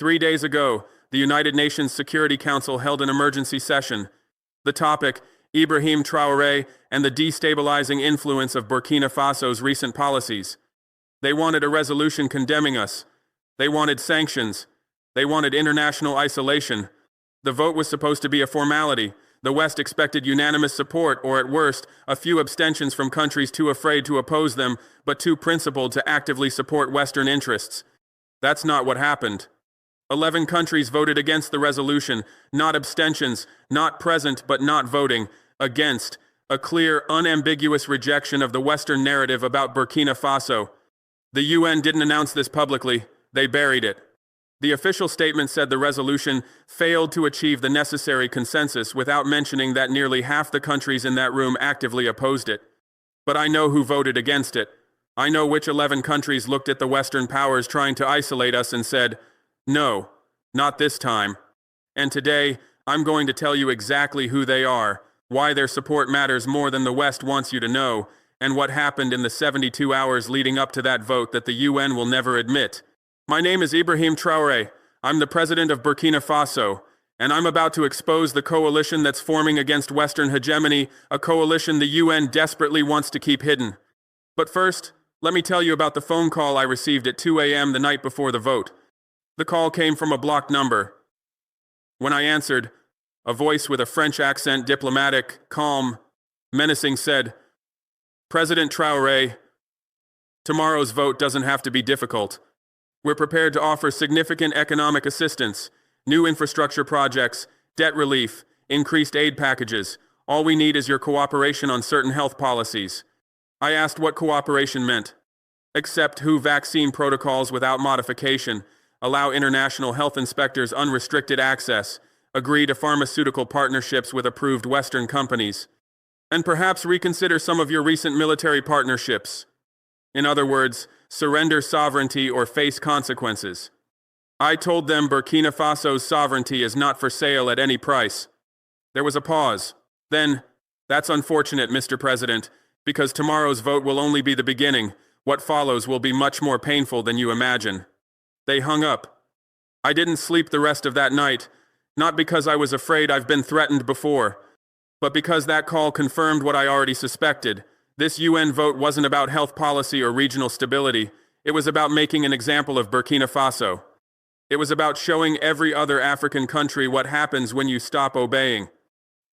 3 days ago, the United Nations Security Council held an emergency session. The topic, Ibrahim Traoré and the destabilizing influence of Burkina Faso's recent policies. They wanted a resolution condemning us. They wanted sanctions. They wanted international isolation. The vote was supposed to be a formality. The West expected unanimous support, or at worst, a few abstentions from countries too afraid to oppose them, but too principled to actively support Western interests. That's not what happened. 11 countries voted against the resolution, not abstentions, not present but not voting, against, a clear, unambiguous rejection of the Western narrative about Burkina Faso. The UN didn't announce this publicly, they buried it. The official statement said the resolution failed to achieve the necessary consensus without mentioning that nearly half the countries in that room actively opposed it. But I know who voted against it. I know which 11 countries looked at the Western powers trying to isolate us and said, "No, not this time." And today, I'm going to tell you exactly who they are, why their support matters more than the West wants you to know, and what happened in the 72 hours leading up to that vote that the UN will never admit. My name is Ibrahim Traoré. I'm the president of Burkina Faso, and I'm about to expose the coalition that's forming against Western hegemony, a coalition the UN desperately wants to keep hidden. But first, let me tell you about the phone call I received at 2 a.m. the night before the vote. The call came from a blocked number. When I answered, a voice with a French accent, diplomatic, calm, menacing, said, "President Traoré, tomorrow's vote doesn't have to be difficult. We're prepared to offer significant economic assistance, new infrastructure projects, debt relief, increased aid packages. All we need is your cooperation on certain health policies." I asked what cooperation meant. Accept WHO vaccine protocols without modification, allow international health inspectors unrestricted access, agree to pharmaceutical partnerships with approved Western companies, and perhaps reconsider some of your recent military partnerships. In other words, surrender sovereignty or face consequences. I told them Burkina Faso's sovereignty is not for sale at any price. There was a pause. Then, "That's unfortunate, Mr. President, because tomorrow's vote will only be the beginning. What follows will be much more painful than you imagine." They hung up. I didn't sleep the rest of that night, not because I was afraid I've been threatened before, but because that call confirmed what I already suspected. This UN vote wasn't about health policy or regional stability. It was about making an example of Burkina Faso. It was about showing every other African country what happens when you stop obeying.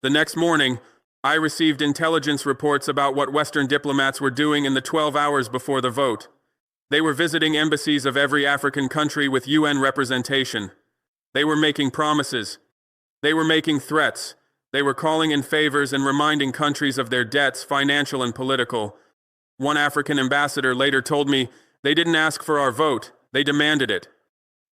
The next morning, I received intelligence reports about what Western diplomats were doing in the 12 hours before the vote. They were visiting embassies of every African country with UN representation. They were making promises. They were making threats. They were calling in favors and reminding countries of their debts, financial and political. One African ambassador later told me, "They didn't ask for our vote, they demanded it.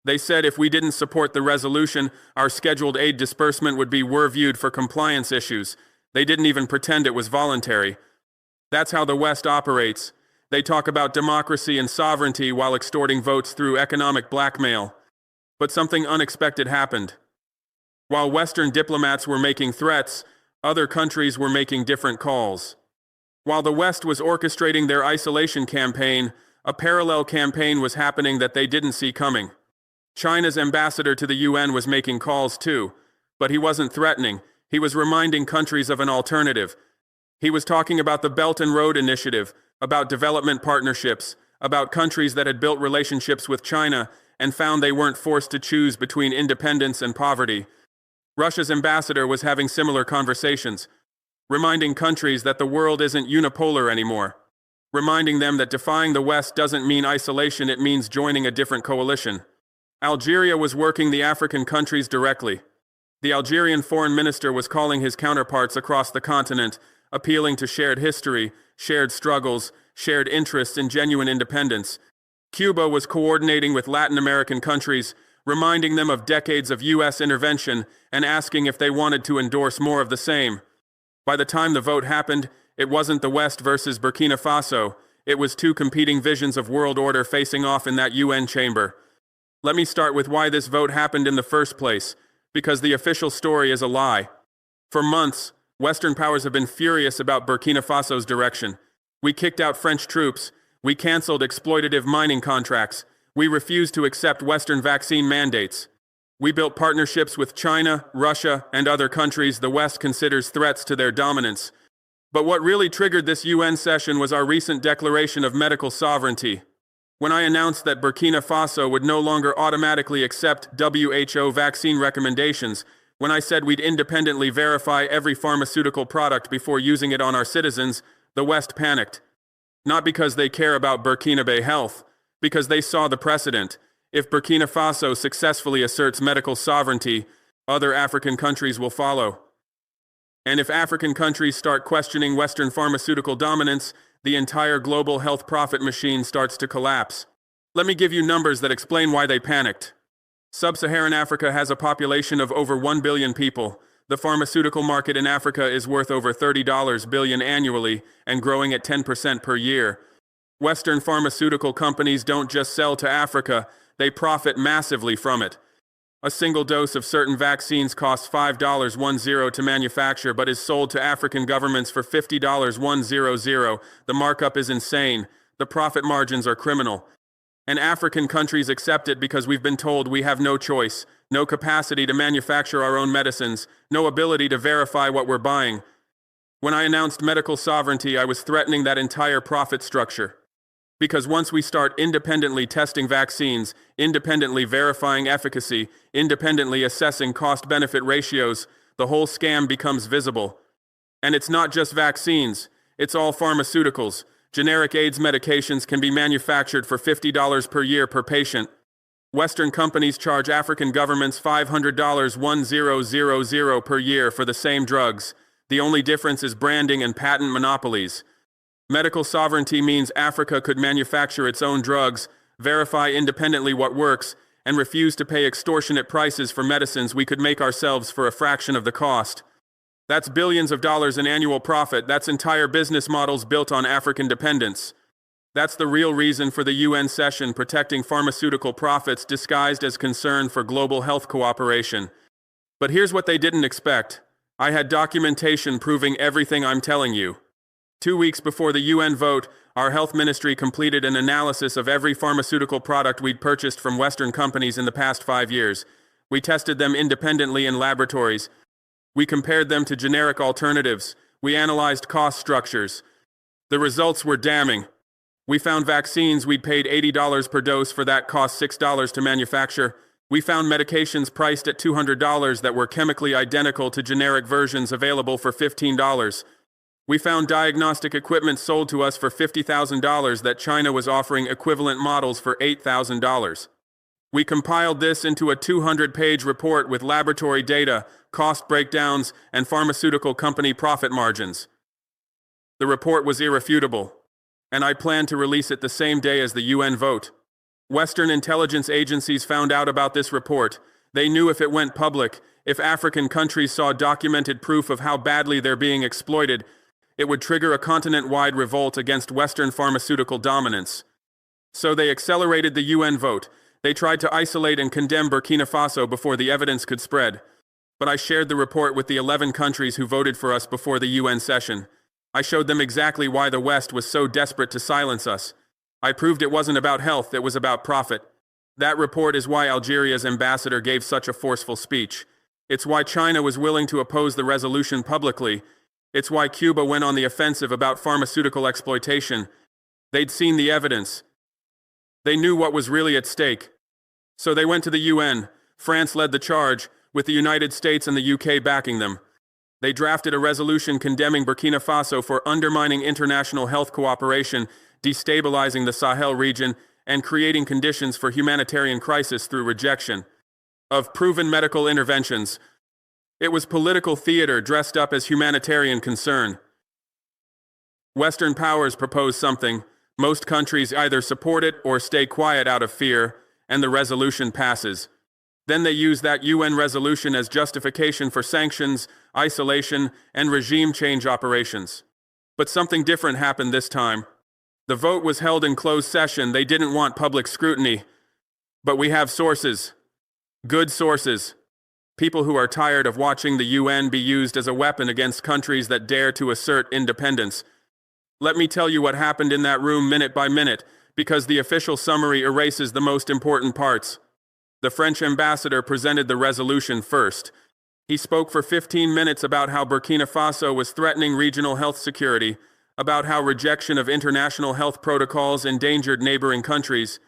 They said if we didn't support the resolution, our scheduled aid disbursement would be reviewed for compliance issues. They didn't even pretend it was voluntary." That's how the West operates. They talk about democracy and sovereignty while extorting votes through economic blackmail. But something unexpected happened. While Western diplomats were making threats, other countries were making different calls. While the West was orchestrating their isolation campaign, a parallel campaign was happening that they didn't see coming. China's ambassador to the UN was making calls too, but he wasn't threatening. He was reminding countries of an alternative. He was talking about the Belt and Road Initiative, about development partnerships, about countries that had built relationships with China and found they weren't forced to choose between independence and poverty. Russia's ambassador was having similar conversations, reminding countries that the world isn't unipolar anymore, reminding them that defying the West doesn't mean isolation, it means joining a different coalition. Algeria was working the African countries directly. The Algerian foreign minister was calling his counterparts across the continent, appealing to shared history, shared struggles, shared interests in genuine independence. Cuba was coordinating with Latin American countries, reminding them of decades of U.S. intervention and asking if they wanted to endorse more of the same. By the time the vote happened, it wasn't the West versus Burkina Faso. It was two competing visions of world order facing off in that UN chamber. Let me start with why this vote happened in the first place, because the official story is a lie. For months, Western powers have been furious about Burkina Faso's direction. We kicked out French troops. We canceled exploitative mining contracts. We refused to accept Western vaccine mandates. We built partnerships with China, Russia, and other countries the West considers threats to their dominance. But what really triggered this UN session was our recent declaration of medical sovereignty. When I announced that Burkina Faso would no longer automatically accept WHO vaccine recommendations, when I said we'd independently verify every pharmaceutical product before using it on our citizens, the West panicked. Not because they care about Burkinabe health, because they saw the precedent. If Burkina Faso successfully asserts medical sovereignty, other African countries will follow. And if African countries start questioning Western pharmaceutical dominance, the entire global health profit machine starts to collapse. Let me give you numbers that explain why they panicked. Sub-Saharan Africa has a population of over 1 billion people. The pharmaceutical market in Africa is worth over $30 billion annually and growing at 10% per year. Western pharmaceutical companies don't just sell to Africa, they profit massively from it. A single dose of certain vaccines costs $5.10 to manufacture but is sold to African governments for $50.100. The markup is insane. The profit margins are criminal. And African countries accept it because we've been told we have no choice, no capacity to manufacture our own medicines, no ability to verify what we're buying. When I announced medical sovereignty, I was threatening that entire profit structure. Because once we start independently testing vaccines, independently verifying efficacy, independently assessing cost-benefit ratios, the whole scam becomes visible. And it's not just vaccines, it's all pharmaceuticals. Generic AIDS medications can be manufactured for $50 per year per patient. Western companies charge African governments $500 per year for the same drugs. The only difference is branding and patent monopolies. Medical sovereignty means Africa could manufacture its own drugs, verify independently what works, and refuse to pay extortionate prices for medicines we could make ourselves for a fraction of the cost. That's billions of dollars in annual profit. That's entire business models built on African dependence. That's the real reason for the UN session, protecting pharmaceutical profits disguised as concern for global health cooperation. But here's what they didn't expect. I had documentation proving everything I'm telling you. 2 weeks before the UN vote, our health ministry completed an analysis of every pharmaceutical product we'd purchased from Western companies in the past 5 years. We tested them independently in laboratories. We compared them to generic alternatives. We analyzed cost structures. The results were damning. We found vaccines we'd paid $80 per dose for that cost $6 to manufacture. We found medications priced at $200 that were chemically identical to generic versions available for $15. We found diagnostic equipment sold to us for $50,000 that China was offering equivalent models for $8,000. We compiled this into a 200-page report with laboratory data, cost breakdowns, and pharmaceutical company profit margins. The report was irrefutable, and I plan to release it the same day as the UN vote. Western intelligence agencies found out about this report. They knew if it went public, if African countries saw documented proof of how badly they're being exploited, it would trigger a continent-wide revolt against Western pharmaceutical dominance. So they accelerated the UN vote. They tried to isolate and condemn Burkina Faso before the evidence could spread. But I shared the report with the 11 countries who voted for us before the UN session. I showed them exactly why the West was so desperate to silence us. I proved it wasn't about health, it was about profit. That report is why Algeria's ambassador gave such a forceful speech. It's why China was willing to oppose the resolution publicly. It's why Cuba went on the offensive about pharmaceutical exploitation. They'd seen the evidence. They knew what was really at stake. So they went to the UN. France led the charge, with the United States and the UK backing them. They drafted a resolution condemning Burkina Faso for undermining international health cooperation, destabilizing the Sahel region, and creating conditions for humanitarian crisis through rejection of proven medical interventions. It was political theater dressed up as humanitarian concern. Western powers propose something. Most countries either support it or stay quiet out of fear, and the resolution passes. Then they use that UN resolution as justification for sanctions, isolation, and regime change operations. But something different happened this time. The vote was held in closed session. They didn't want public scrutiny. But we have sources. Good sources. People who are tired of watching the UN be used as a weapon against countries that dare to assert independence. Let me tell you what happened in that room minute by minute. because the official summary erases the most important parts. The French ambassador presented the resolution first. He spoke for 15 minutes about how Burkina Faso was threatening regional health security, about how rejection of international health protocols endangered neighboring countries,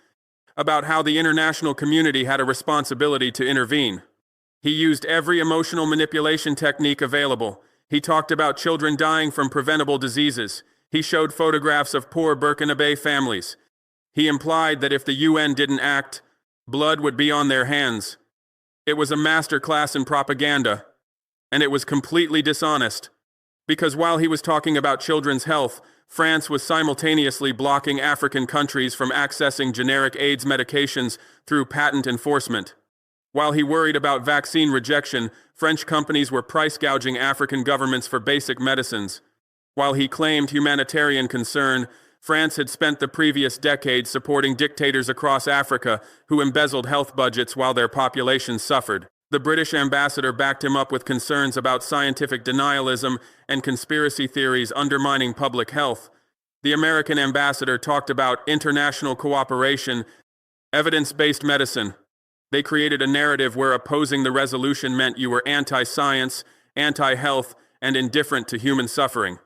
about how the international community had a responsibility to intervene. He used every emotional manipulation technique available. He talked about children dying from preventable diseases. He showed photographs of poor Burkinabe families. He implied that if the UN didn't act, blood would be on their hands. It was a masterclass in propaganda, and it was completely dishonest. Because while he was talking about children's health, France was simultaneously blocking African countries from accessing generic AIDS medications through patent enforcement. While he worried about vaccine rejection, French companies were price gouging African governments for basic medicines. While he claimed humanitarian concern, France had spent the previous decade supporting dictators across Africa who embezzled health budgets while their populations suffered. The British ambassador backed him up with concerns about scientific denialism and conspiracy theories undermining public health. The American ambassador talked about international cooperation, evidence-based medicine. They created a narrative where opposing the resolution meant you were anti-science, anti-health, and indifferent to human suffering.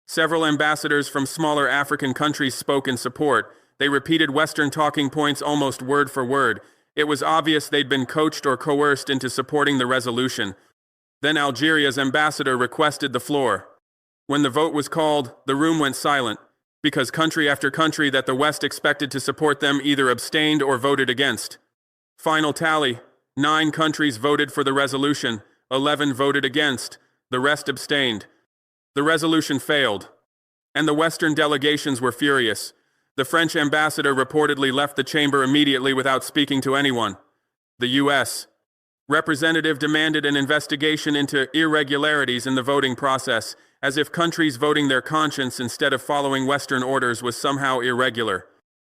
Several ambassadors from smaller African countries spoke in support. They repeated Western talking points almost word for word. It was obvious they'd been coached or coerced into supporting the resolution. Then Algeria's ambassador requested the floor. When the vote was called, the room went silent, because country after country that the West expected to support them either abstained or voted against. Final tally: 9 countries voted for the resolution, 11 voted against, the rest abstained. The resolution failed, and the Western delegations were furious. The French ambassador reportedly left the chamber immediately without speaking to anyone. The U.S. representative demanded an investigation into irregularities in the voting process, as if countries voting their conscience instead of following Western orders was somehow irregular.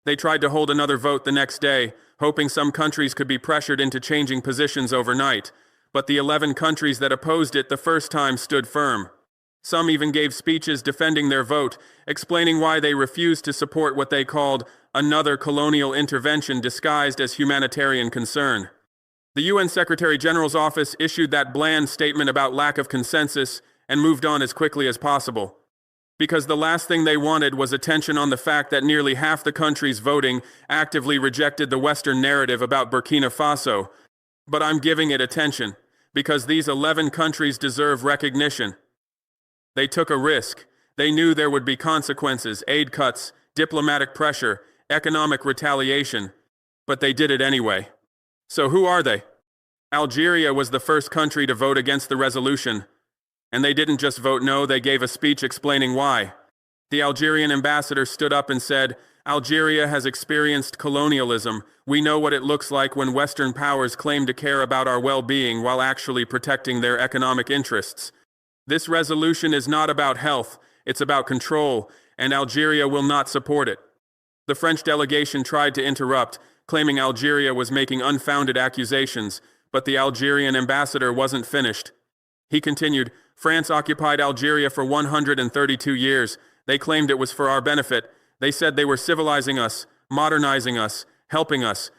They tried to hold another vote the next day, hoping some countries could be pressured into changing positions overnight, but the 11 countries that opposed it the first time stood firm. Some even gave speeches defending their vote, explaining why they refused to support what they called another colonial intervention disguised as humanitarian concern. The UN Secretary General's office issued that bland statement about lack of consensus and moved on as quickly as possible. Because the last thing they wanted was attention on the fact that nearly half the countries voting actively rejected the Western narrative about Burkina Faso. But I'm giving it attention, because these 11 countries deserve recognition. They took a risk. They knew there would be consequences, aid cuts, diplomatic pressure, economic retaliation, but they did it anyway. So who are they? Algeria was the first country to vote against the resolution, and they didn't just vote no, they gave a speech explaining why. The Algerian ambassador stood up and said, "Algeria has experienced colonialism. We know what it looks like when Western powers claim to care about our well-being while actually protecting their economic interests. This resolution is not about health, it's about control, and Algeria will not support it." The French delegation tried to interrupt, claiming Algeria was making unfounded accusations, but the Algerian ambassador wasn't finished. He continued, "France occupied Algeria for 132 years. They claimed it was for our benefit. They said they were civilizing us, modernizing us, helping us.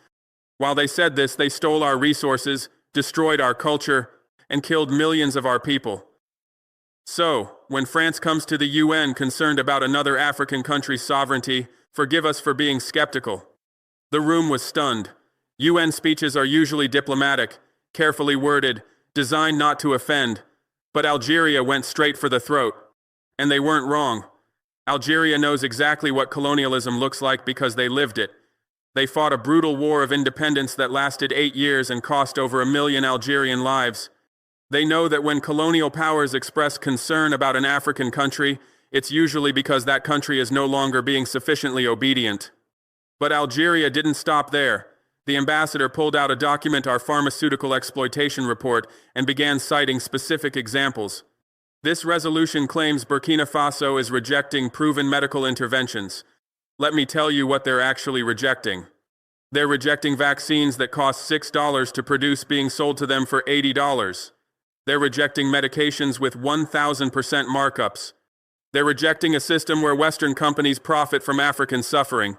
While they said this, they stole our resources, destroyed our culture, and killed millions of our people. So, when France comes to the UN concerned about another African country's sovereignty, forgive us for being skeptical." The room was stunned. UN speeches are usually diplomatic, carefully worded, designed not to offend, but Algeria went straight for the throat. And they weren't wrong. Algeria knows exactly what colonialism looks like because they lived it. They fought a brutal war of independence that lasted 8 years and cost over 1 million Algerian lives. They know that when colonial powers express concern about an African country, it's usually because that country is no longer being sufficiently obedient. But Algeria didn't stop there. The ambassador pulled out a document, our pharmaceutical exploitation report, and began citing specific examples. This resolution claims Burkina Faso is rejecting proven medical interventions. Let me tell you what they're actually rejecting. They're rejecting vaccines that cost $6 to produce being sold to them for $80. They're rejecting medications with 1,000% markups. They're rejecting a system where Western companies profit from African suffering.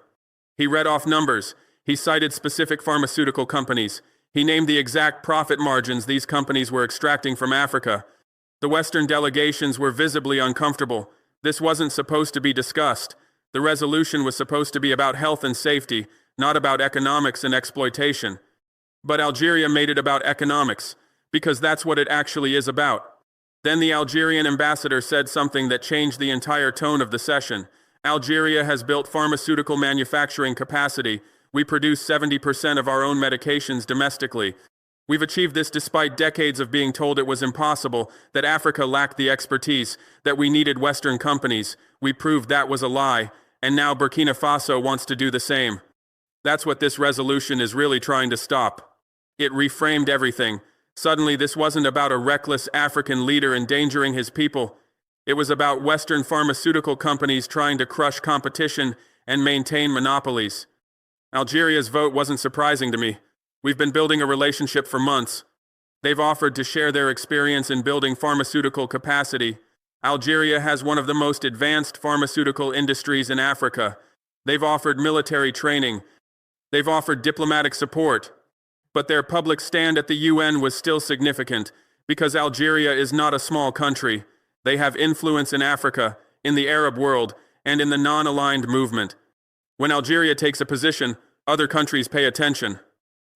He read off numbers. He cited specific pharmaceutical companies. He named the exact profit margins these companies were extracting from Africa. The Western delegations were visibly uncomfortable. This wasn't supposed to be discussed. The resolution was supposed to be about health and safety, not about economics and exploitation. But Algeria made it about economics, because that's what it actually is about. Then the Algerian ambassador said something that changed the entire tone of the session. Algeria has built pharmaceutical manufacturing capacity. We produce 70% of our own medications domestically. We've achieved this despite decades of being told it was impossible, that Africa lacked the expertise, that we needed Western companies. We proved that was a lie, and now Burkina Faso wants to do the same. That's what this resolution is really trying to stop. It reframed everything. Suddenly, this wasn't about a reckless African leader endangering his people. It was about Western pharmaceutical companies trying to crush competition and maintain monopolies. Algeria's vote wasn't surprising to me. We've been building a relationship for months. They've offered to share their experience in building pharmaceutical capacity. Algeria has one of the most advanced pharmaceutical industries in Africa. They've offered military training. They've offered diplomatic support. But their public stand at the UN was still significant, because Algeria is not a small country. They have influence in Africa, in the Arab world, and in the non-aligned movement. When Algeria takes a position, other countries pay attention.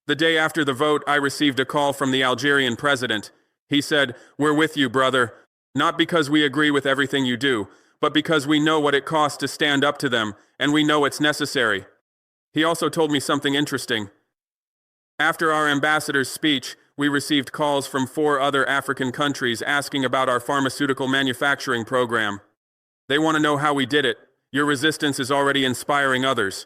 The day after the vote, I received a call from the Algerian president. He said, "We're with you, brother. Not because we agree with everything you do, but because we know what it costs to stand up to them, and we know it's necessary." He also told me something interesting. After our ambassador's speech, we received calls from 4 other African countries asking about our pharmaceutical manufacturing program. They want to know how we did it. Your resistance is already inspiring others.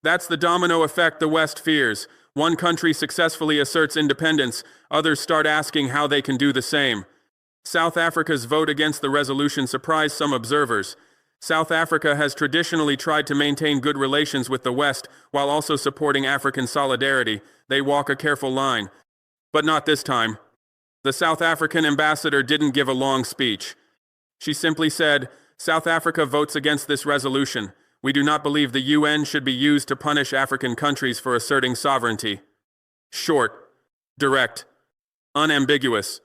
That's the domino effect the West fears. One country successfully asserts independence, others start asking how they can do the same. South Africa's vote against the resolution surprised some observers. South Africa has traditionally tried to maintain good relations with the West while also supporting African solidarity. They walk a careful line. But not this time. The South African ambassador didn't give a long speech. She simply said, "South Africa votes against this resolution. We do not believe the UN should be used to punish African countries for asserting sovereignty." Short, direct, unambiguous,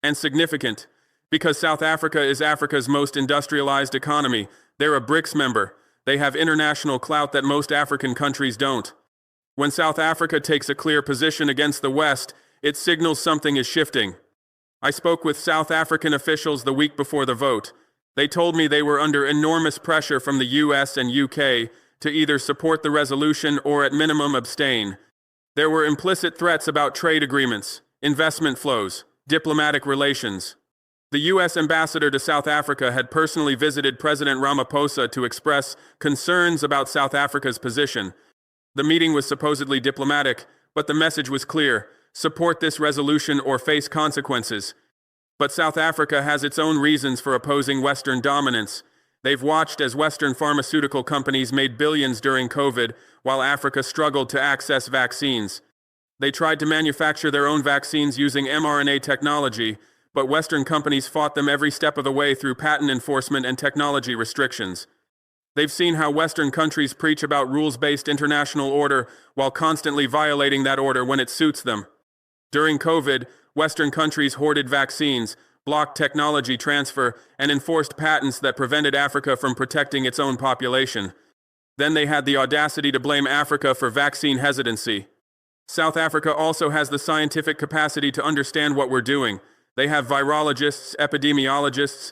and significant, because South Africa is Africa's most industrialized economy. They're a BRICS member. They have international clout that most African countries don't. When South Africa takes a clear position against the West, it signals something is shifting. I spoke with South African officials the week before the vote. They told me they were under enormous pressure from the US and UK to either support the resolution or at minimum abstain. There were implicit threats about trade agreements, investment flows, diplomatic relations. The US ambassador to South Africa had personally visited President Ramaphosa to express concerns about South Africa's position. The meeting was supposedly diplomatic, but the message was clear: support this resolution or face consequences. But South Africa has its own reasons for opposing Western dominance. They've watched as Western pharmaceutical companies made billions during COVID, while Africa struggled to access vaccines. They tried to manufacture their own vaccines using mRNA technology, but Western companies fought them every step of the way through patent enforcement and technology restrictions. They've seen how Western countries preach about rules-based international order while constantly violating that order when it suits them. During COVID, Western countries hoarded vaccines, blocked technology transfer, and enforced patents that prevented Africa from protecting its own population. Then they had the audacity to blame Africa for vaccine hesitancy. South Africa also has the scientific capacity to understand what we're doing. They have virologists, epidemiologists,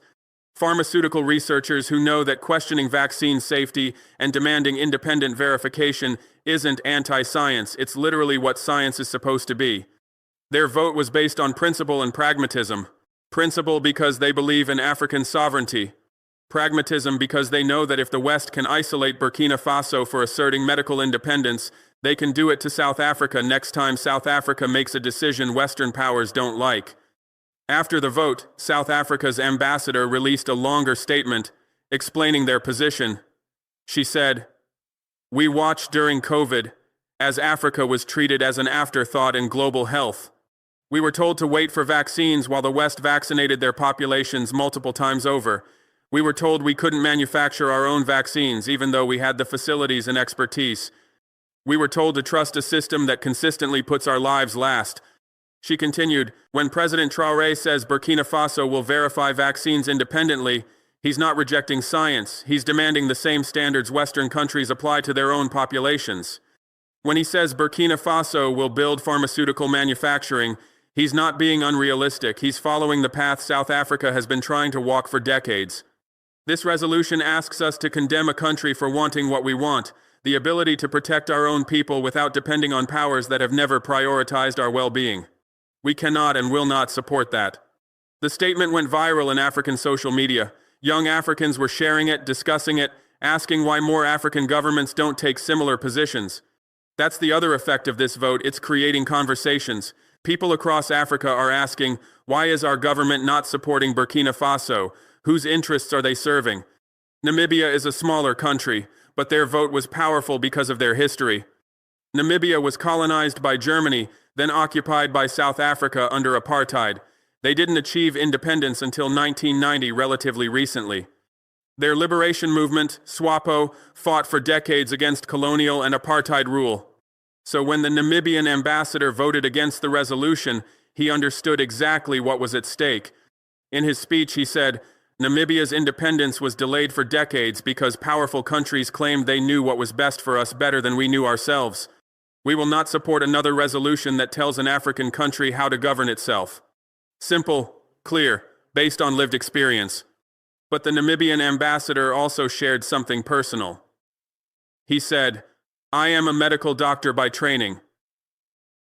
pharmaceutical researchers who know that questioning vaccine safety and demanding independent verification isn't anti-science. It's literally what science is supposed to be. Their vote was based on principle and pragmatism. Principle because they believe in African sovereignty. Pragmatism because they know that if the West can isolate Burkina Faso for asserting medical independence, they can do it to South Africa next time South Africa makes a decision Western powers don't like. After the vote, South Africa's ambassador released a longer statement explaining their position. She said, "We watched during COVID as Africa was treated as an afterthought in global health. We were told to wait for vaccines while the West vaccinated their populations multiple times over. We were told we couldn't manufacture our own vaccines even though we had the facilities and expertise. We were told to trust a system that consistently puts our lives last. She continued, when President Traoré says Burkina Faso will verify vaccines independently, he's not rejecting science, he's demanding the same standards Western countries apply to their own populations. When he says Burkina Faso will build pharmaceutical manufacturing, he's not being unrealistic, he's following the path South Africa has been trying to walk for decades. This resolution asks us to condemn a country for wanting what we want, the ability to protect our own people without depending on powers that have never prioritized our well-being. We cannot and will not support that. The statement went viral in African social media. Young Africans were sharing it, discussing it, asking why more African governments don't take similar positions. That's the other effect of this vote, it's creating conversations. People across Africa are asking, why is our government not supporting Burkina Faso? Whose interests are they serving? Namibia is a smaller country, but their vote was powerful because of their history. Namibia was colonized by Germany, then occupied by South Africa under apartheid. They didn't achieve independence until 1990, relatively recently. Their liberation movement, SWAPO, fought for decades against colonial and apartheid rule. So when the Namibian ambassador voted against the resolution, he understood exactly what was at stake. In his speech, he said, Namibia's independence was delayed for decades because powerful countries claimed they knew what was best for us better than we knew ourselves. We will not support another resolution that tells an African country how to govern itself. Simple, clear, based on lived experience. But the Namibian ambassador also shared something personal. He said, I am a medical doctor by training.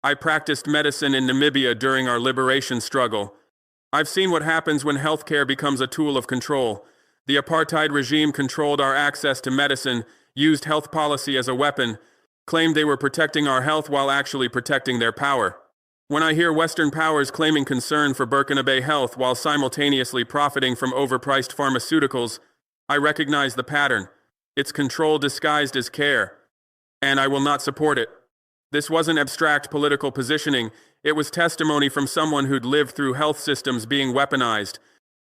I practiced medicine in Namibia during our liberation struggle. I've seen what happens when healthcare becomes a tool of control. The apartheid regime controlled our access to medicine, used health policy as a weapon, claimed they were protecting our health while actually protecting their power. When I hear Western powers claiming concern for Burkinabe health while simultaneously profiting from overpriced pharmaceuticals, I recognize the pattern. It's control disguised as care. And I will not support it. This wasn't abstract political positioning, it was testimony from someone who'd lived through health systems being weaponized.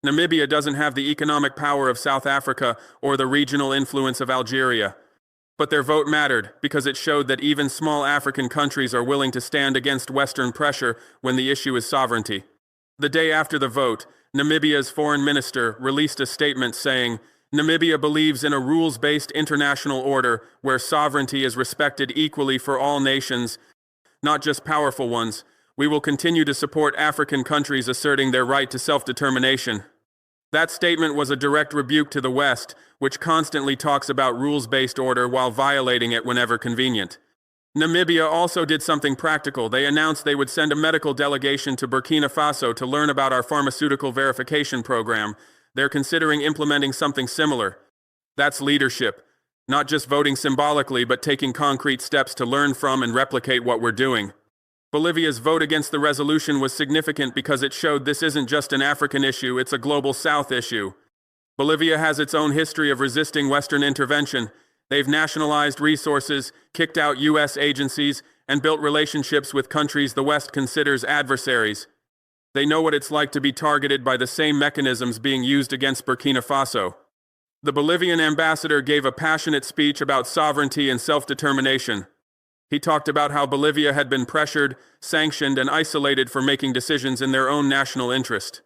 Namibia doesn't have the economic power of South Africa or the regional influence of Algeria. But their vote mattered because it showed that even small African countries are willing to stand against Western pressure when the issue is sovereignty. The day after the vote, Namibia's foreign minister released a statement saying, Namibia believes in a rules-based international order where sovereignty is respected equally for all nations, not just powerful ones. We will continue to support African countries asserting their right to self-determination. That statement was a direct rebuke to the West, which constantly talks about rules-based order while violating it whenever convenient. Namibia also did something practical. They announced they would send a medical delegation to Burkina Faso to learn about our pharmaceutical verification program. They're considering implementing something similar. That's leadership. Not just voting symbolically, but taking concrete steps to learn from and replicate what we're doing. Bolivia's vote against the resolution was significant because it showed this isn't just an African issue, it's a global South issue. Bolivia has its own history of resisting Western intervention. They've nationalized resources, kicked out U.S. agencies, and built relationships with countries the West considers adversaries. They know what it's like to be targeted by the same mechanisms being used against Burkina Faso. The Bolivian ambassador gave a passionate speech about sovereignty and self-determination. He talked about how Bolivia had been pressured, sanctioned, and isolated for making decisions in their own national interest.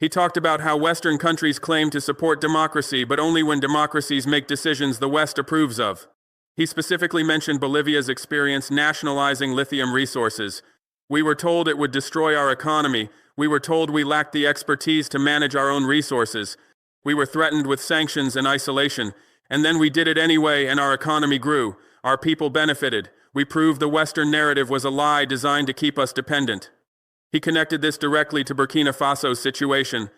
He talked about how Western countries claim to support democracy, but only when democracies make decisions the West approves of. He specifically mentioned Bolivia's experience nationalizing lithium resources. We were told it would destroy our economy. We were told we lacked the expertise to manage our own resources. We were threatened with sanctions and isolation. And then we did it anyway, and our economy grew. Our people benefited. We proved the Western narrative was a lie designed to keep us dependent. He connected this directly to Burkina Faso's situation.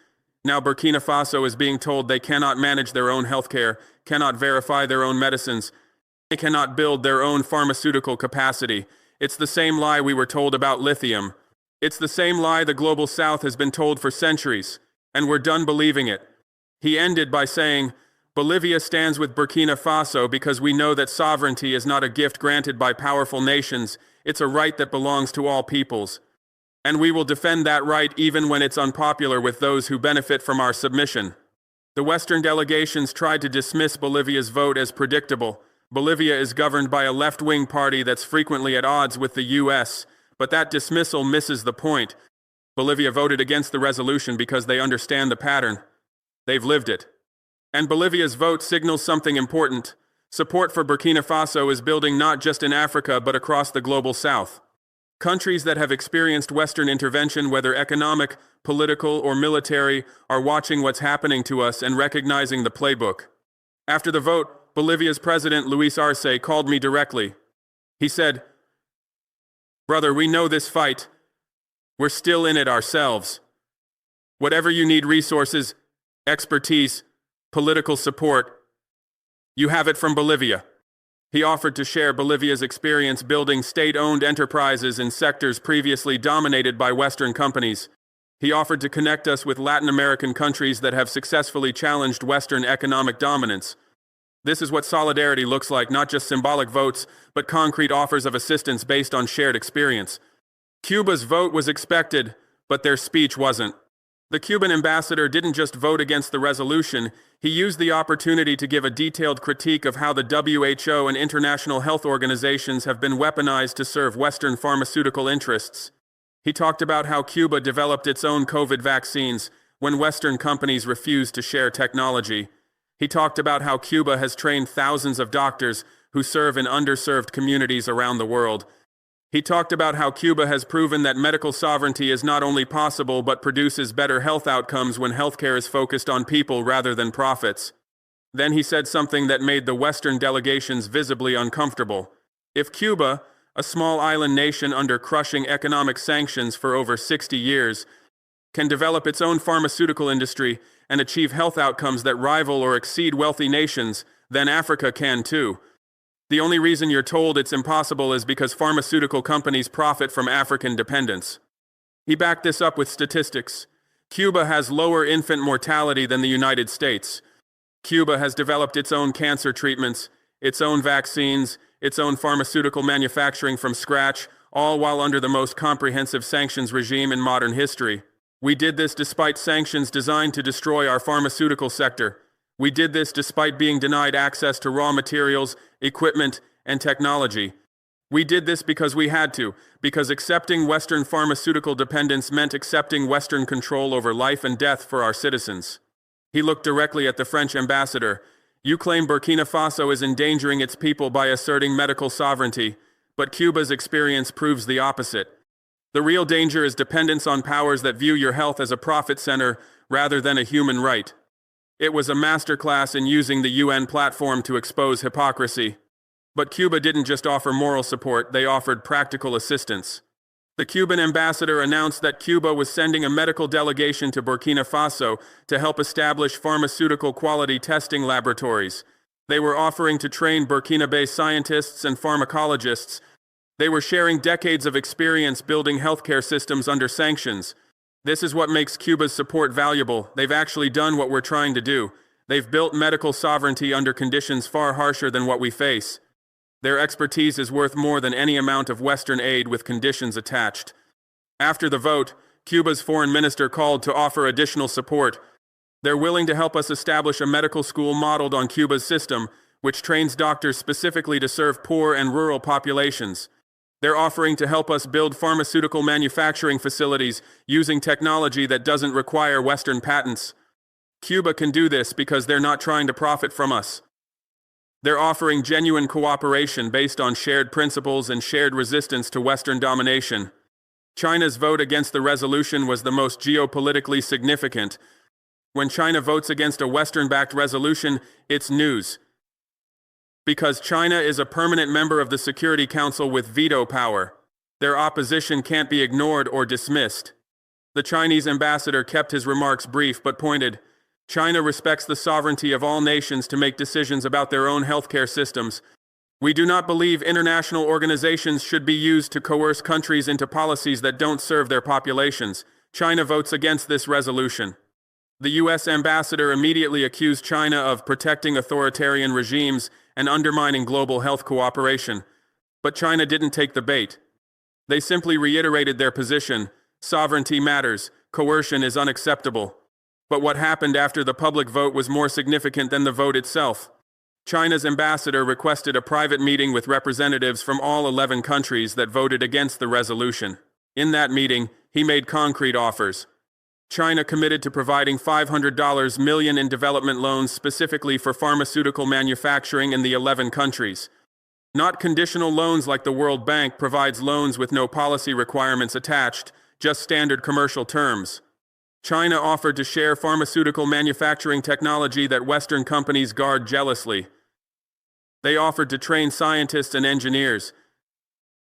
Now Burkina Faso is being told they cannot manage their own healthcare, cannot verify their own medicines, they cannot build their own pharmaceutical capacity. It's the same lie we were told about lithium. It's the same lie the global South has been told for centuries, and we're done believing it. He ended by saying, Bolivia stands with Burkina Faso because we know that sovereignty is not a gift granted by powerful nations, it's a right that belongs to all peoples. And we will defend that right even when it's unpopular with those who benefit from our submission. The Western delegations tried to dismiss Bolivia's vote as predictable. Bolivia is governed by a left-wing party that's frequently at odds with the U.S., but that dismissal misses the point. Bolivia voted against the resolution because they understand the pattern. They've lived it. And Bolivia's vote signals something important. Support for Burkina Faso is building not just in Africa but across the global south. Countries that have experienced Western intervention, whether economic, political, or military, are watching what's happening to us and recognizing the playbook. After the vote, Bolivia's president, Luis Arce, called me directly. He said, "Brother, we know this fight. We're still in it ourselves. Whatever you need, resources, expertise, political support, you have it from Bolivia." He offered to share Bolivia's experience building state-owned enterprises in sectors previously dominated by Western companies. He offered to connect us with Latin American countries that have successfully challenged Western economic dominance. This is what solidarity looks like, not just symbolic votes, but concrete offers of assistance based on shared experience. Cuba's vote was expected, but their speech wasn't. The Cuban ambassador didn't just vote against the resolution, he used the opportunity to give a detailed critique of how the WHO and international health organizations have been weaponized to serve Western pharmaceutical interests. He talked about how Cuba developed its own COVID vaccines when Western companies refused to share technology. He talked about how Cuba has trained thousands of doctors who serve in underserved communities around the world. He talked about how Cuba has proven that medical sovereignty is not only possible but produces better health outcomes when healthcare is focused on people rather than profits. Then he said something that made the Western delegations visibly uncomfortable. If Cuba, a small island nation under crushing economic sanctions for over 60 years, can develop its own pharmaceutical industry and achieve health outcomes that rival or exceed wealthy nations, then Africa can too. The only reason you're told it's impossible is because pharmaceutical companies profit from African dependence. He backed this up with statistics. Cuba has lower infant mortality than the United States. Cuba has developed its own cancer treatments, its own vaccines, its own pharmaceutical manufacturing from scratch, all while under the most comprehensive sanctions regime in modern history. We did this despite sanctions designed to destroy our pharmaceutical sector. We did this despite being denied access to raw materials, equipment, and technology. We did this because we had to, because accepting Western pharmaceutical dependence meant accepting Western control over life and death for our citizens. He looked directly at the French ambassador. "You claim Burkina Faso is endangering its people by asserting medical sovereignty, but Cuba's experience proves the opposite. The real danger is dependence on powers that view your health as a profit center rather than a human right." It was a masterclass in using the UN platform to expose hypocrisy. But Cuba didn't just offer moral support, they offered practical assistance. The Cuban ambassador announced that Cuba was sending a medical delegation to Burkina Faso to help establish pharmaceutical quality testing laboratories. They were offering to train Burkina-based scientists and pharmacologists. They were sharing decades of experience building healthcare systems under sanctions. This is what makes Cuba's support valuable. They've actually done what we're trying to do. They've built medical sovereignty under conditions far harsher than what we face. Their expertise is worth more than any amount of Western aid with conditions attached. After the vote, Cuba's foreign minister called to offer additional support. They're willing to help us establish a medical school modeled on Cuba's system, which trains doctors specifically to serve poor and rural populations. They're offering to help us build pharmaceutical manufacturing facilities using technology that doesn't require Western patents. Cuba can do this because they're not trying to profit from us. They're offering genuine cooperation based on shared principles and shared resistance to Western domination. China's vote against the resolution was the most geopolitically significant. When China votes against a Western-backed resolution, it's news. Because China is a permanent member of the Security Council with veto power, their opposition can't be ignored or dismissed. The Chinese ambassador kept his remarks brief but pointed. China respects the sovereignty of all nations to make decisions about their own healthcare systems. We do not believe international organizations should be used to coerce countries into policies that don't serve their populations. China votes against this resolution. The U.S. ambassador immediately accused China of protecting authoritarian regimes and undermining global health cooperation. But China didn't take the bait. They simply reiterated their position: sovereignty matters, coercion is unacceptable. But what happened after the public vote was more significant than the vote itself. China's ambassador requested a private meeting with representatives from all 11 countries that voted against the resolution. In that meeting, he made concrete offers. China committed to providing $500 million in development loans specifically for pharmaceutical manufacturing in the 11 countries. Not conditional loans like the World Bank provides loans with no policy requirements attached, just standard commercial terms. China offered to share pharmaceutical manufacturing technology that Western companies guard jealously. They offered to train scientists and engineers.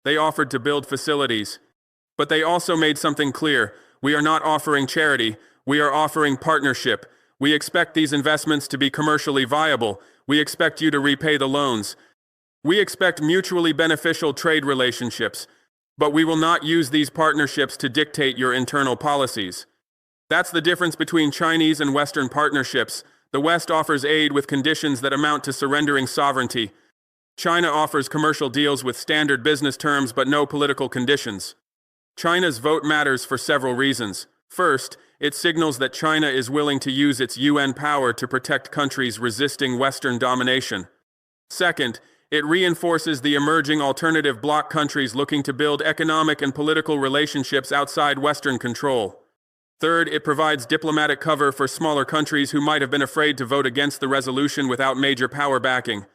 They offered to build facilities. But they also made something clear. We are not offering charity. We are offering partnership. We expect these investments to be commercially viable. We expect you to repay the loans. We expect mutually beneficial trade relationships. But we will not use these partnerships to dictate your internal policies. That's the difference between Chinese and Western partnerships. The West offers aid with conditions that amount to surrendering sovereignty. China offers commercial deals with standard business terms but no political conditions. China's vote matters for several reasons. First, it signals that China is willing to use its UN power to protect countries resisting Western domination. Second, it reinforces the emerging alternative bloc countries looking to build economic and political relationships outside Western control. Third, it provides diplomatic cover for smaller countries who might have been afraid to vote against the resolution without major power backing.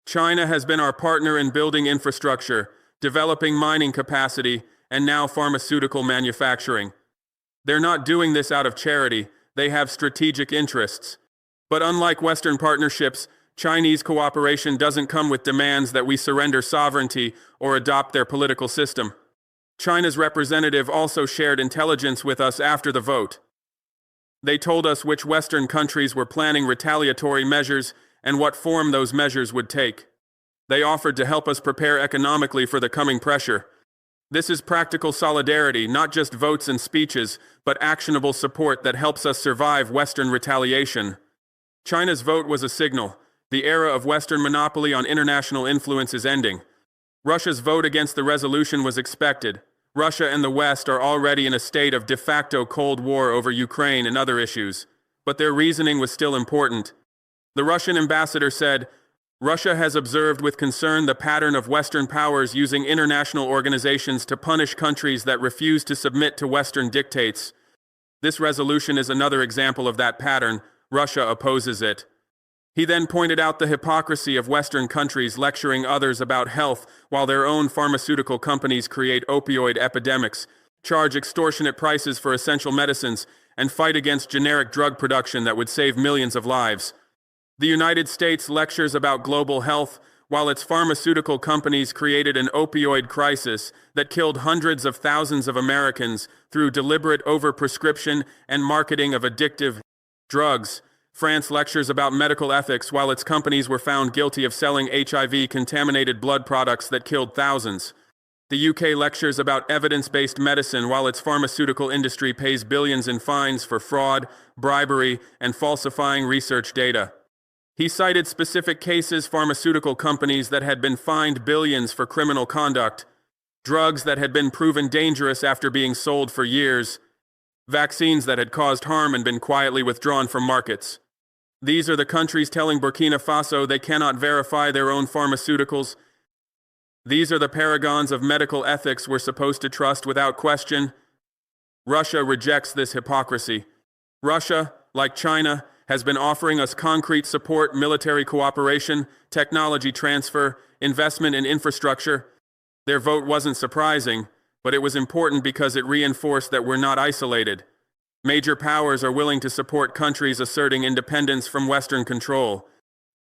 China has been our partner in building infrastructure, developing mining capacity, and now pharmaceutical manufacturing. They're not doing this out of charity, they have strategic interests. But unlike Western partnerships, Chinese cooperation doesn't come with demands that we surrender sovereignty or adopt their political system. China's representative also shared intelligence with us after the vote. They told us which Western countries were planning retaliatory measures and what form those measures would take. They offered to help us prepare economically for the coming pressure. This is practical solidarity, not just votes and speeches, but actionable support that helps us survive Western retaliation. China's vote was a signal. The era of Western monopoly on international influence is ending. Russia's vote against the resolution was expected. Russia and the West are already in a state of de facto Cold War over Ukraine and other issues, but their reasoning was still important. The Russian ambassador said, Russia has observed with concern the pattern of Western powers using international organizations to punish countries that refuse to submit to Western dictates. This resolution is another example of that pattern. Russia opposes it. He then pointed out the hypocrisy of Western countries lecturing others about health while their own pharmaceutical companies create opioid epidemics, charge extortionate prices for essential medicines, and fight against generic drug production that would save millions of lives. The United States lectures about global health while its pharmaceutical companies created an opioid crisis that killed hundreds of thousands of Americans through deliberate overprescription and marketing of addictive drugs. France lectures about medical ethics while its companies were found guilty of selling HIV-contaminated blood products that killed thousands. The UK lectures about evidence-based medicine while its pharmaceutical industry pays billions in fines for fraud, bribery, and falsifying research data. He cited specific cases pharmaceutical companies that had been fined billions for criminal conduct, drugs that had been proven dangerous after being sold for years, vaccines that had caused harm and been quietly withdrawn from markets. These are the countries telling Burkina Faso they cannot verify their own pharmaceuticals. These are the paragons of medical ethics we're supposed to trust without question. Russia rejects this hypocrisy. Russia, like China, has been offering us concrete support, military cooperation, technology transfer, investment in infrastructure. Their vote wasn't surprising, but it was important because it reinforced that we're not isolated. Major powers are willing to support countries asserting independence from Western control.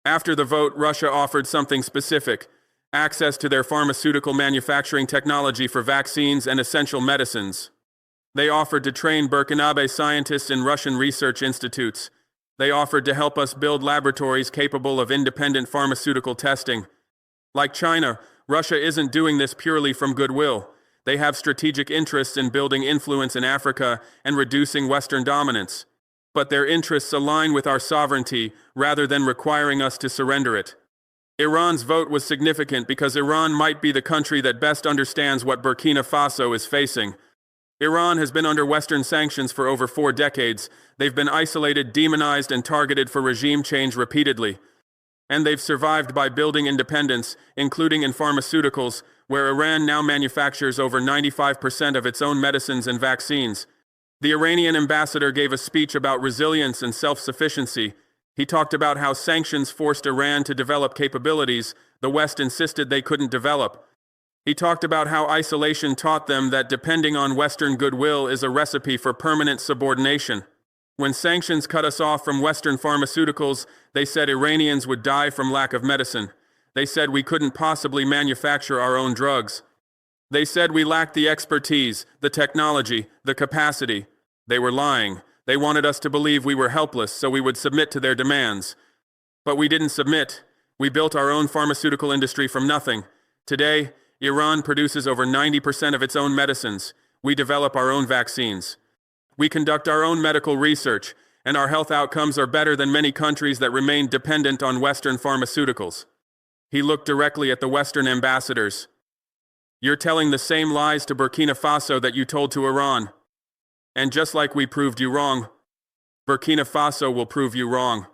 After the vote, Russia offered something specific: access to their pharmaceutical manufacturing technology for vaccines and essential medicines. They offered to train Burkinabe scientists in Russian research institutes. They offered to help us build laboratories capable of independent pharmaceutical testing. Like China, Russia isn't doing this purely from goodwill. They have strategic interests in building influence in Africa and reducing Western dominance. But their interests align with our sovereignty rather than requiring us to surrender it. Iran's vote was significant because Iran might be the country that best understands what Burkina Faso is facing. Iran has been under Western sanctions for over 4 decades. They've been isolated, demonized, and targeted for regime change repeatedly. And they've survived by building independence, including in pharmaceuticals, where Iran now manufactures over 95% of its own medicines and vaccines. The Iranian ambassador gave a speech about resilience and self-sufficiency. He talked about how sanctions forced Iran to develop capabilities the West insisted they couldn't develop. He talked about how isolation taught them that depending on Western goodwill is a recipe for permanent subordination. When sanctions cut us off from Western pharmaceuticals, they said Iranians would die from lack of medicine. They said we couldn't possibly manufacture our own drugs. They said we lacked the expertise, the technology, the capacity. They were lying. They wanted us to believe we were helpless so we would submit to their demands. But we didn't submit. We built our own pharmaceutical industry from nothing. Today, Iran produces over 90% of its own medicines. We develop our own vaccines. We conduct our own medical research, and our health outcomes are better than many countries that remain dependent on Western pharmaceuticals. He looked directly at the Western ambassadors. You're telling the same lies to Burkina Faso that you told to Iran. And just like we proved you wrong, Burkina Faso will prove you wrong.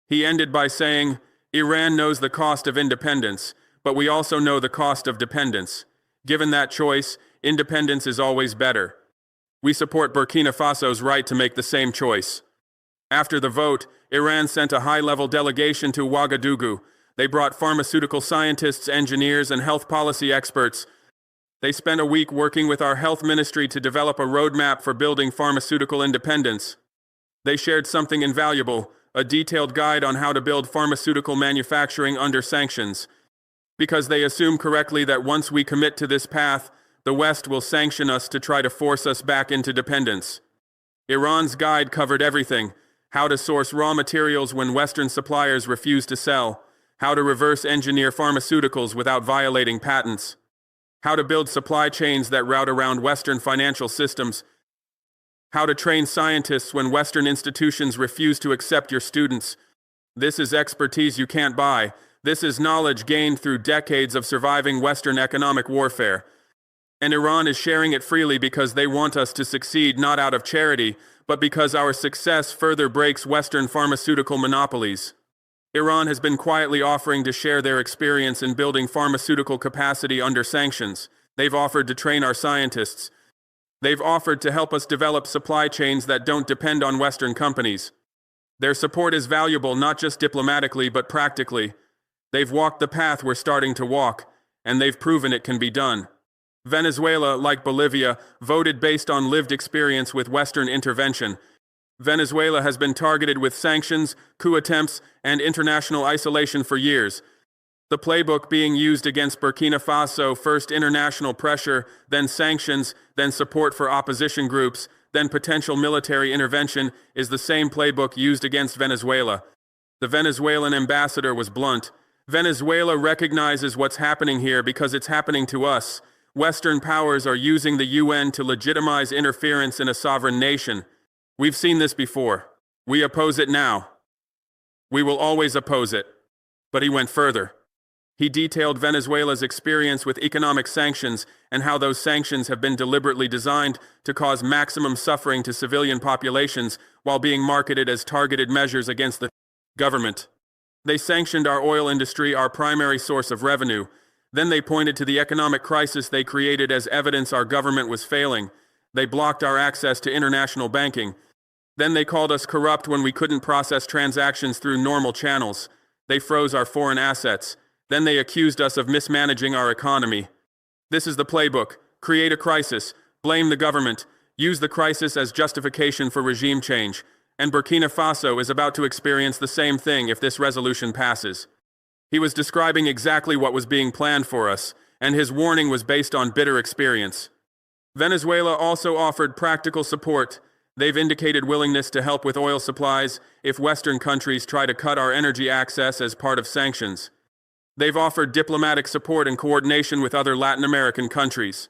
He ended by saying, Iran knows the cost of independence, but we also know the cost of dependence. Given that choice, independence is always better. We support Burkina Faso's right to make the same choice. After the vote, Iran sent a high-level delegation to Ouagadougou. They brought pharmaceutical scientists, engineers, and health policy experts. They spent a week working with our health ministry to develop a roadmap for building pharmaceutical independence. They shared something invaluable, a detailed guide on how to build pharmaceutical manufacturing under sanctions. Because they assume correctly that once we commit to this path, the West will sanction us to try to force us back into dependence. Iran's guide covered everything: how to source raw materials when Western suppliers refuse to sell, how to reverse engineer pharmaceuticals without violating patents, how to build supply chains that route around Western financial systems, how to train scientists when Western institutions refuse to accept your students. This is expertise you can't buy. This is knowledge gained through decades of surviving Western economic warfare. And Iran is sharing it freely because they want us to succeed, not out of charity, but because our success further breaks Western pharmaceutical monopolies. Iran has been quietly offering to share their experience in building pharmaceutical capacity under sanctions. They've offered to train our scientists. They've offered to help us develop supply chains that don't depend on Western companies. Their support is valuable not just diplomatically but practically. They've walked the path we're starting to walk, and they've proven it can be done. Venezuela, like Bolivia, voted based on lived experience with Western intervention. Venezuela has been targeted with sanctions, coup attempts, and international isolation for years. The playbook being used against Burkina Faso: first international pressure, then sanctions, then support for opposition groups, then potential military intervention, is the same playbook used against Venezuela. The Venezuelan ambassador was blunt. Venezuela recognizes what's happening here because it's happening to us. Western powers are using the UN to legitimize interference in a sovereign nation. We've seen this before. We oppose it now. We will always oppose it. But he went further. He detailed Venezuela's experience with economic sanctions and how those sanctions have been deliberately designed to cause maximum suffering to civilian populations while being marketed as targeted measures against the government. They sanctioned our oil industry, our primary source of revenue. Then they pointed to the economic crisis they created as evidence our government was failing. They blocked our access to international banking. Then they called us corrupt when we couldn't process transactions through normal channels. They froze our foreign assets. Then they accused us of mismanaging our economy. This is the playbook: create a crisis, blame the government, use the crisis as justification for regime change. And Burkina Faso is about to experience the same thing if this resolution passes. He was describing exactly what was being planned for us, and his warning was based on bitter experience. Venezuela also offered practical support. They've indicated willingness to help with oil supplies if Western countries try to cut our energy access as part of sanctions. They've offered diplomatic support and coordination with other Latin American countries.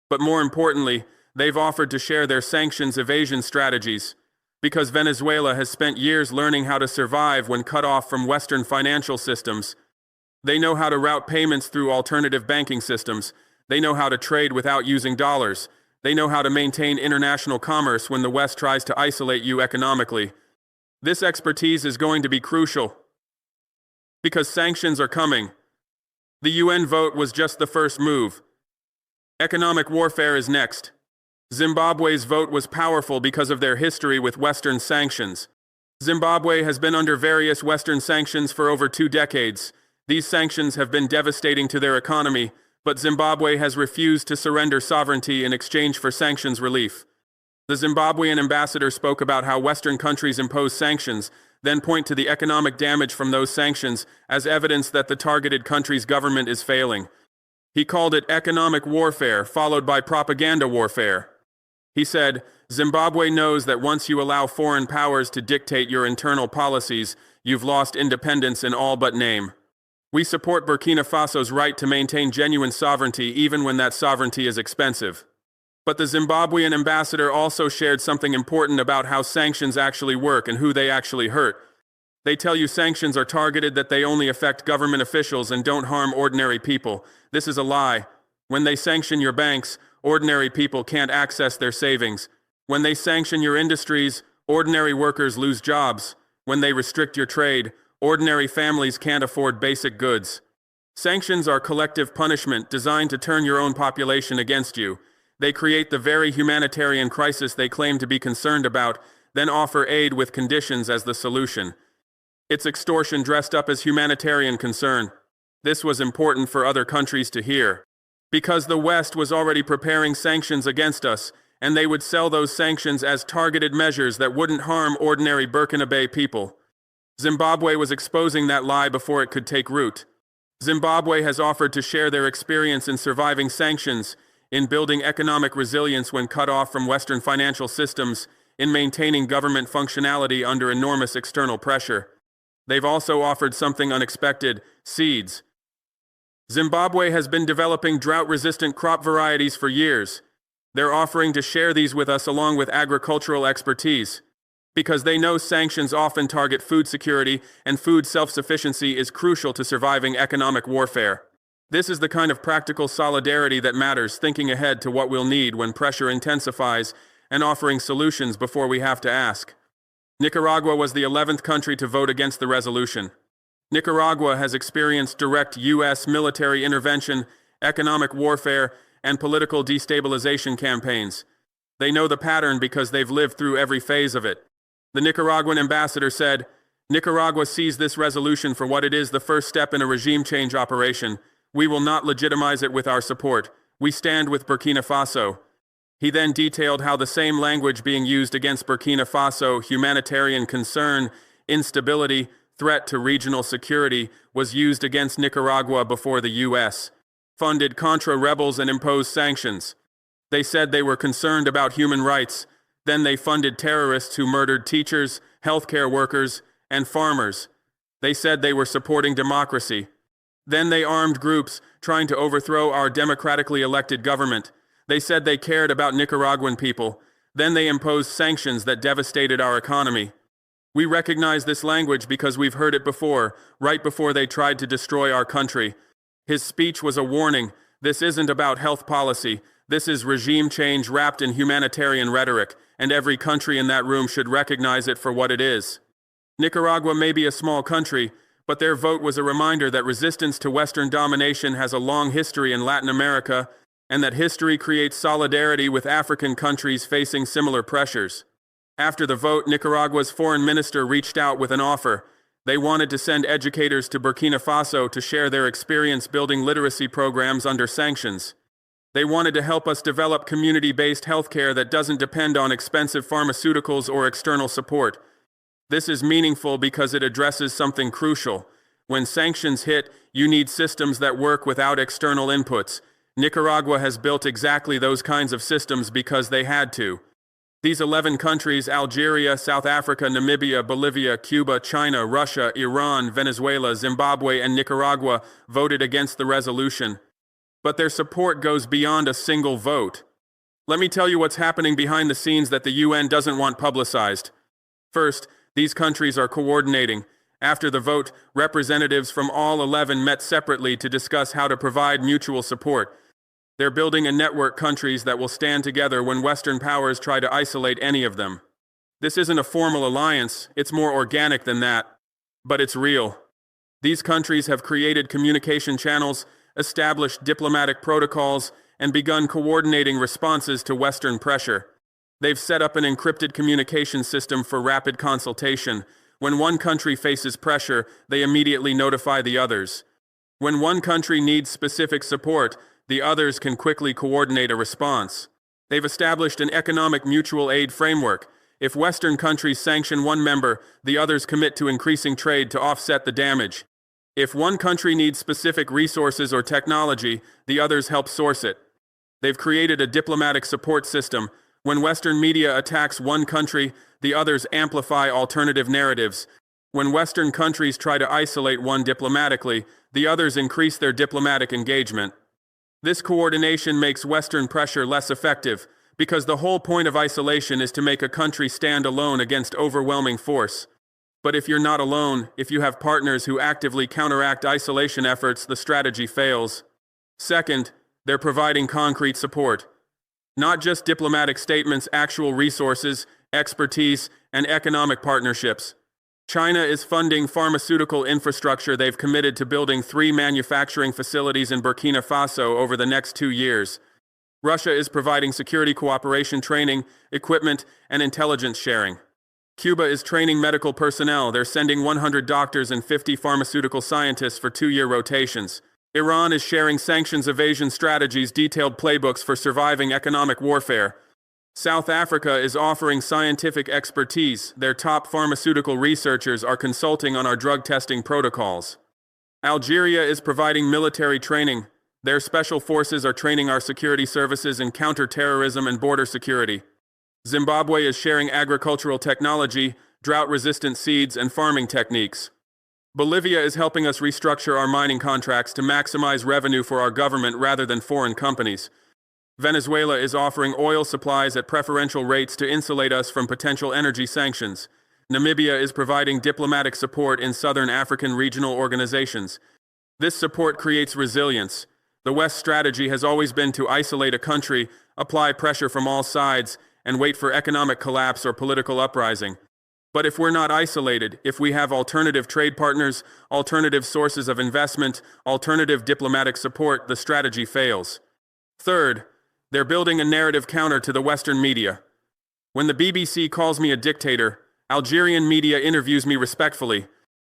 But more importantly, they've offered to share their sanctions evasion strategies. Because Venezuela has spent years learning how to survive when cut off from Western financial systems. They know how to route payments through alternative banking systems. They know how to trade without using dollars. They know how to maintain international commerce when the West tries to isolate you economically. This expertise is going to be crucial because sanctions are coming. The UN vote was just the first move. Economic warfare is next. Zimbabwe's vote was powerful because of their history with Western sanctions. Zimbabwe has been under various Western sanctions for over 2 decades. These sanctions have been devastating to their economy, but Zimbabwe has refused to surrender sovereignty in exchange for sanctions relief. The Zimbabwean ambassador spoke about how Western countries impose sanctions, then point to the economic damage from those sanctions as evidence that the targeted country's government is failing. He called it economic warfare, followed by propaganda warfare. He said, Zimbabwe knows that once you allow foreign powers to dictate your internal policies, you've lost independence in all but name. We support Burkina Faso's right to maintain genuine sovereignty even when that sovereignty is expensive. But the Zimbabwean ambassador also shared something important about how sanctions actually work and who they actually hurt. They tell you sanctions are targeted, that they only affect government officials and don't harm ordinary people. This is a lie. When they sanction your banks, ordinary people can't access their savings. When they sanction your industries, ordinary workers lose jobs. When they restrict your trade, ordinary families can't afford basic goods. Sanctions are collective punishment designed to turn your own population against you. They create the very humanitarian crisis they claim to be concerned about, then offer aid with conditions as the solution. It's extortion dressed up as humanitarian concern. This was important for other countries to hear, because the West was already preparing sanctions against us, and they would sell those sanctions as targeted measures that wouldn't harm ordinary Burkinabe people. Zimbabwe was exposing that lie before it could take root. Zimbabwe has offered to share their experience in surviving sanctions, in building economic resilience when cut off from Western financial systems, in maintaining government functionality under enormous external pressure. They've also offered something unexpected: seeds. Zimbabwe has been developing drought-resistant crop varieties for years. They're offering to share these with us along with agricultural expertise, because they know sanctions often target food security, and food self-sufficiency is crucial to surviving economic warfare. This is the kind of practical solidarity that matters, thinking ahead to what we'll need when pressure intensifies and offering solutions before we have to ask. Nicaragua was the 11th country to vote against the resolution. Nicaragua has experienced direct U.S. military intervention, economic warfare, and political destabilization campaigns. They know the pattern because they've lived through every phase of it. The Nicaraguan ambassador said, Nicaragua sees this resolution for what it is: the first step in a regime change operation. We will not legitimize it with our support. We stand with Burkina Faso. He then detailed how the same language being used against Burkina Faso, humanitarian concern, instability, threat to regional security, was used against Nicaragua before the U.S. funded Contra rebels and imposed sanctions. They said they were concerned about human rights. Then they funded terrorists who murdered teachers, healthcare workers, and farmers. They said they were supporting democracy. Then they armed groups trying to overthrow our democratically elected government. They said they cared about Nicaraguan people. Then they imposed sanctions that devastated our economy. We recognize this language because we've heard it before, right before they tried to destroy our country. His speech was a warning. This isn't about health policy. This is regime change wrapped in humanitarian rhetoric, and every country in that room should recognize it for what it is. Nicaragua may be a small country, but their vote was a reminder that resistance to Western domination has a long history in Latin America, and that history creates solidarity with African countries facing similar pressures. After the vote, Nicaragua's foreign minister reached out with an offer. They wanted to send educators to Burkina Faso to share their experience building literacy programs under sanctions. They wanted to help us develop community-based healthcare that doesn't depend on expensive pharmaceuticals or external support. This is meaningful because it addresses something crucial. When sanctions hit, you need systems that work without external inputs. Nicaragua has built exactly those kinds of systems because they had to. These 11 countries, Algeria, South Africa, Namibia, Bolivia, Cuba, China, Russia, Iran, Venezuela, Zimbabwe, and Nicaragua, voted against the resolution. But their support goes beyond a single vote. Let me tell you what's happening behind the scenes that the UN doesn't want publicized. First, these countries are coordinating. After the vote, representatives from all 11 met separately to discuss how to provide mutual support. They're building a network countries that will stand together when Western powers try to isolate any of them. This isn't a formal alliance, it's more organic than that. But it's real. These countries have created communication channels, established diplomatic protocols, and begun coordinating responses to Western pressure. They've set up an encrypted communication system for rapid consultation. When one country faces pressure, they immediately notify the others. When one country needs specific support, the others can quickly coordinate a response. They've established an economic mutual aid framework. If Western countries sanction one member, the others commit to increasing trade to offset the damage. If one country needs specific resources or technology, the others help source it. They've created a diplomatic support system. When Western media attacks one country, the others amplify alternative narratives. When Western countries try to isolate one diplomatically, the others increase their diplomatic engagement. This coordination makes Western pressure less effective, because the whole point of isolation is to make a country stand alone against overwhelming force. But if you're not alone, if you have partners who actively counteract isolation efforts, the strategy fails. Second, they're providing concrete support. Not just diplomatic statements, actual resources, expertise, and economic partnerships. China is funding pharmaceutical infrastructure. They've committed to building 3 manufacturing facilities in Burkina Faso over the next 2 years. Russia is providing security cooperation training, equipment, and intelligence sharing. Cuba is training medical personnel. They're sending 100 doctors and 50 pharmaceutical scientists for 2-year rotations. Iran is sharing sanctions evasion strategies, detailed playbooks for surviving economic warfare. South Africa is offering scientific expertise. Their top pharmaceutical researchers are consulting on our drug testing protocols. Algeria is providing military training. Their special forces are training our security services in counter-terrorism and border security. Zimbabwe is sharing agricultural technology, drought-resistant seeds, and farming techniques. Bolivia is helping us restructure our mining contracts to maximize revenue for our government rather than foreign companies. Venezuela is offering oil supplies at preferential rates to insulate us from potential energy sanctions. Namibia is providing diplomatic support in southern African regional organizations. This support creates resilience. The West's strategy has always been to isolate a country, apply pressure from all sides, and wait for economic collapse or political uprising. But if we're not isolated, if we have alternative trade partners, alternative sources of investment, alternative diplomatic support, the strategy fails. Third, they're building a narrative counter to the Western media. When the BBC calls me a dictator, Algerian media interviews me respectfully.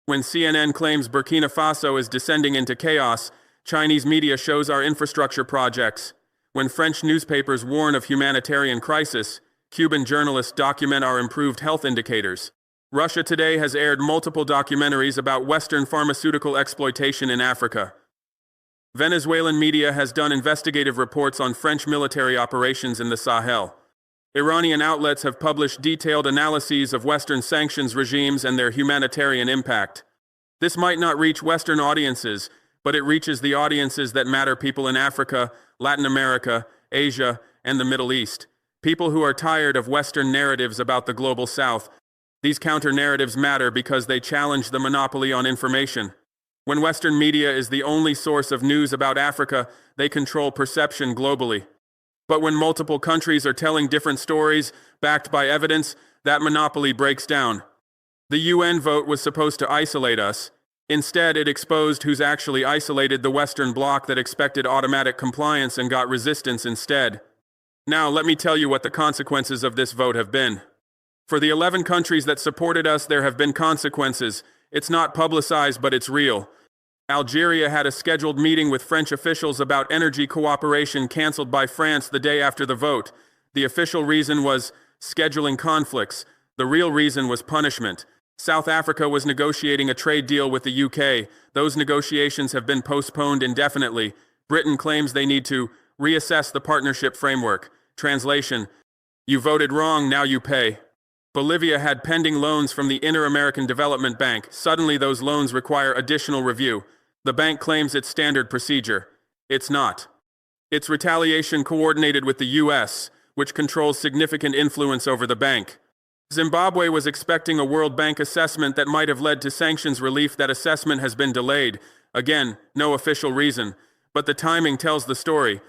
When CNN claims Burkina Faso is descending into chaos, Chinese media shows our infrastructure projects. When French newspapers warn of humanitarian crisis, Cuban journalists document our improved health indicators. Russia Today has aired multiple documentaries about Western pharmaceutical exploitation in Africa. Venezuelan media has done investigative reports on French military operations in the Sahel. Iranian outlets have published detailed analyses of Western sanctions regimes and their humanitarian impact. This might not reach Western audiences, but it reaches the audiences that matter: people in Africa, Latin America, Asia, and the Middle East. People who are tired of Western narratives about the global South. These counter-narratives matter because they challenge the monopoly on information. When Western media is the only source of news about Africa, they control perception globally. But when multiple countries are telling different stories, backed by evidence, that monopoly breaks down. The UN vote was supposed to isolate us. Instead, it exposed who's actually isolated: the Western bloc that expected automatic compliance and got resistance instead. Now, let me tell you what the consequences of this vote have been. For the 11 countries that supported us, there have been consequences. It's not publicized, but it's real. Algeria had a scheduled meeting with French officials about energy cooperation canceled by France the day after the vote. The official reason was scheduling conflicts. The real reason was punishment. South Africa was negotiating a trade deal with the UK. Those negotiations have been postponed indefinitely. Britain claims they need to reassess the partnership framework. Translation: you voted wrong, now you pay. Bolivia had pending loans from the Inter-American Development Bank. Suddenly those loans require additional review. The bank claims it's standard procedure. It's not. It's retaliation coordinated with the US, which controls significant influence over the bank. Zimbabwe was expecting a World Bank assessment that might have led to sanctions relief. That assessment has been delayed. Again, no official reason. But the timing tells the story.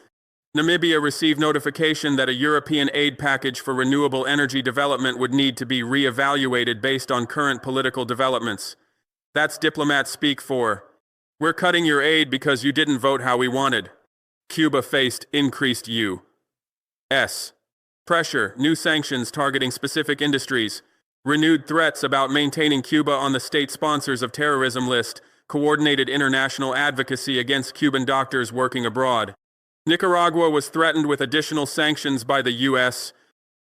Namibia received notification that a European aid package for renewable energy development would need to be re-evaluated based on current political developments. That's diplomat speak for, "We're cutting your aid because you didn't vote how we wanted." Cuba faced increased U.S. pressure, new sanctions targeting specific industries, renewed threats about maintaining Cuba on the state sponsors of terrorism list, coordinated international advocacy against Cuban doctors working abroad. Nicaragua was threatened with additional sanctions by the U.S.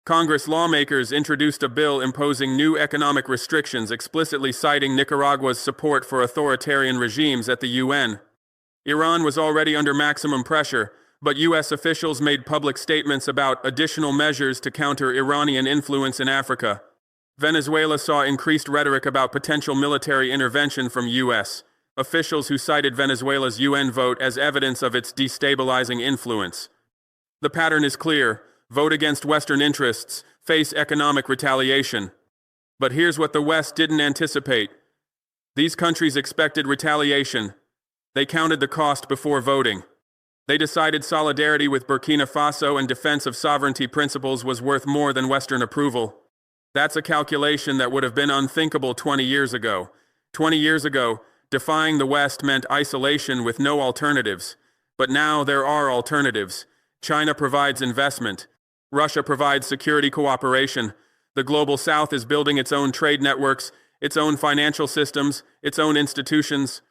Congress lawmakers introduced a bill imposing new economic restrictions explicitly citing Nicaragua's support for authoritarian regimes at the UN. Iran was already under maximum pressure, but U.S. officials made public statements about additional measures to counter Iranian influence in Africa. Venezuela saw increased rhetoric about potential military intervention from U.S. officials who cited Venezuela's UN vote as evidence of its destabilizing influence. The pattern is clear: vote against Western interests, face economic retaliation. But here's what the West didn't anticipate. These countries expected retaliation. They counted the cost before voting. They decided solidarity with Burkina Faso and defense of sovereignty principles was worth more than Western approval. That's a calculation that would have been unthinkable 20 years ago. 20 years ago, defying the West meant isolation with no alternatives. But now there are alternatives. China provides investment. Russia provides security cooperation. The Global South is building its own trade networks, its own financial systems, its own institutions.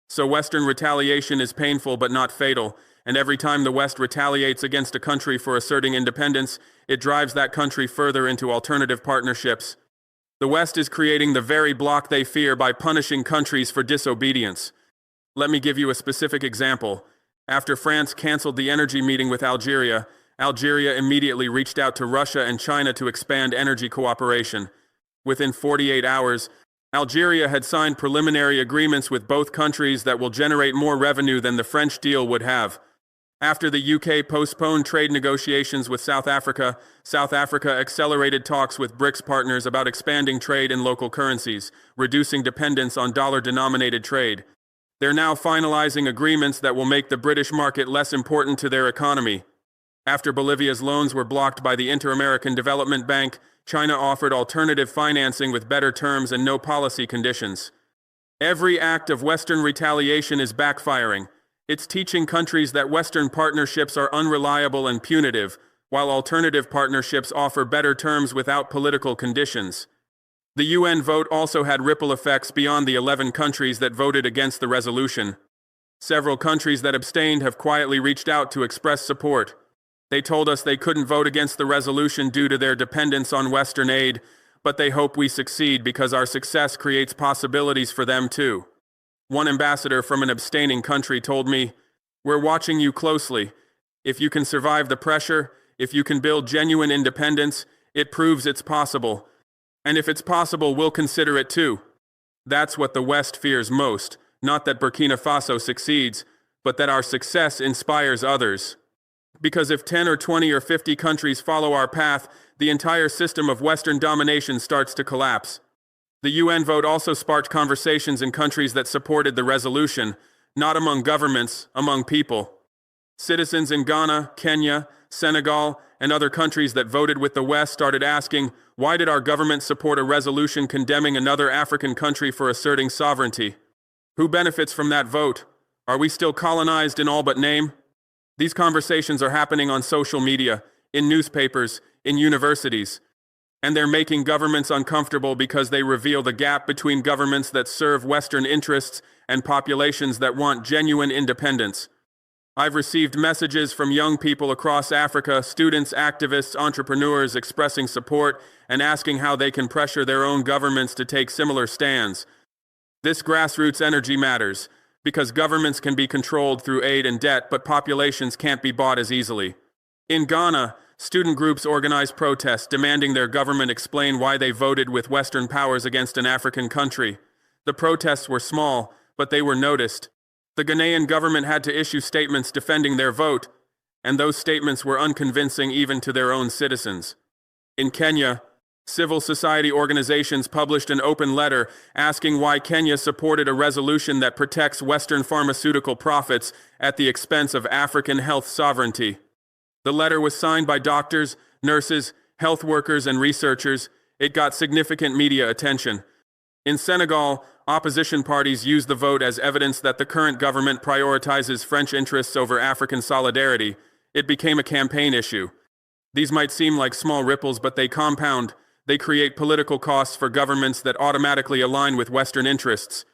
So Western retaliation is painful but not fatal, and every time the West retaliates against a country for asserting independence, it drives that country further into alternative partnerships. The West is creating the very bloc they fear by punishing countries for disobedience. Let me give you a specific example. After France canceled the energy meeting with Algeria, Algeria immediately reached out to Russia and China to expand energy cooperation. Within 48 hours, Algeria had signed preliminary agreements with both countries that will generate more revenue than the French deal would have. After the UK postponed trade negotiations with South Africa accelerated talks with BRICS partners about expanding trade in local currencies, reducing dependence on dollar-denominated trade. They're now finalizing agreements that will make the British market less important to their economy. After Bolivia's loans were blocked by the Inter-American Development Bank, China offered alternative financing with better terms and no policy conditions. Every act of Western retaliation is backfiring. It's teaching countries that Western partnerships are unreliable and punitive, while alternative partnerships offer better terms without political conditions. The UN vote also had ripple effects beyond the 11 countries that voted against the resolution. Several countries that abstained have quietly reached out to express support. They told us they couldn't vote against the resolution due to their dependence on Western aid, but they hope we succeed because our success creates possibilities for them too. One ambassador from an abstaining country told me, "We're watching you closely. If you can survive the pressure, if you can build genuine independence, it proves it's possible. And if it's possible, we'll consider it too." That's what the West fears most, not that Burkina Faso succeeds, but that our success inspires others. Because if 10 or 20 or 50 countries follow our path, the entire system of Western domination starts to collapse. The UN vote also sparked conversations in countries that supported the resolution, not among governments, among people. Citizens in Ghana, Kenya, Senegal, and other countries that voted with the West started asking, why did our government support a resolution condemning another African country for asserting sovereignty? Who benefits from that vote? Are we still colonized in all but name? These conversations are happening on social media, in newspapers, in universities. And they're making governments uncomfortable because they reveal the gap between governments that serve Western interests and populations that want genuine independence. I've received messages from young people across Africa, students, activists, entrepreneurs expressing support and asking how they can pressure their own governments to take similar stands. This grassroots energy matters, because governments can be controlled through aid and debt, but populations can't be bought as easily. In Ghana, student groups organized protests demanding their government explain why they voted with Western powers against an African country. The protests were small, but they were noticed. The Ghanaian government had to issue statements defending their vote, and those statements were unconvincing even to their own citizens. In Kenya, civil society organizations published an open letter asking why Kenya supported a resolution that protects Western pharmaceutical profits at the expense of African health sovereignty. The letter was signed by doctors, nurses, health workers, and researchers. It got significant media attention. In Senegal, opposition parties used the vote as evidence that the current government prioritizes French interests over African solidarity. It became a campaign issue. These might seem like small ripples, but they compound. They create political costs for governments that automatically align with Western interests.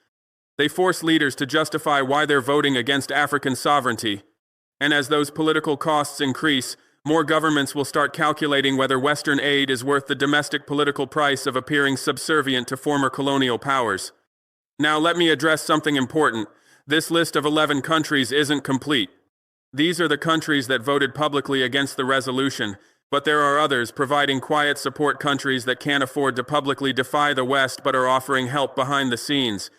They force leaders to justify why they're voting against African sovereignty. And as those political costs increase, more governments will start calculating whether Western aid is worth the domestic political price of appearing subservient to former colonial powers. Now let me address something important. This list of 11 countries isn't complete. These are the countries that voted publicly against the resolution, but there are others providing quiet support, countries that can't afford to publicly defy the West but are offering help behind the scenes.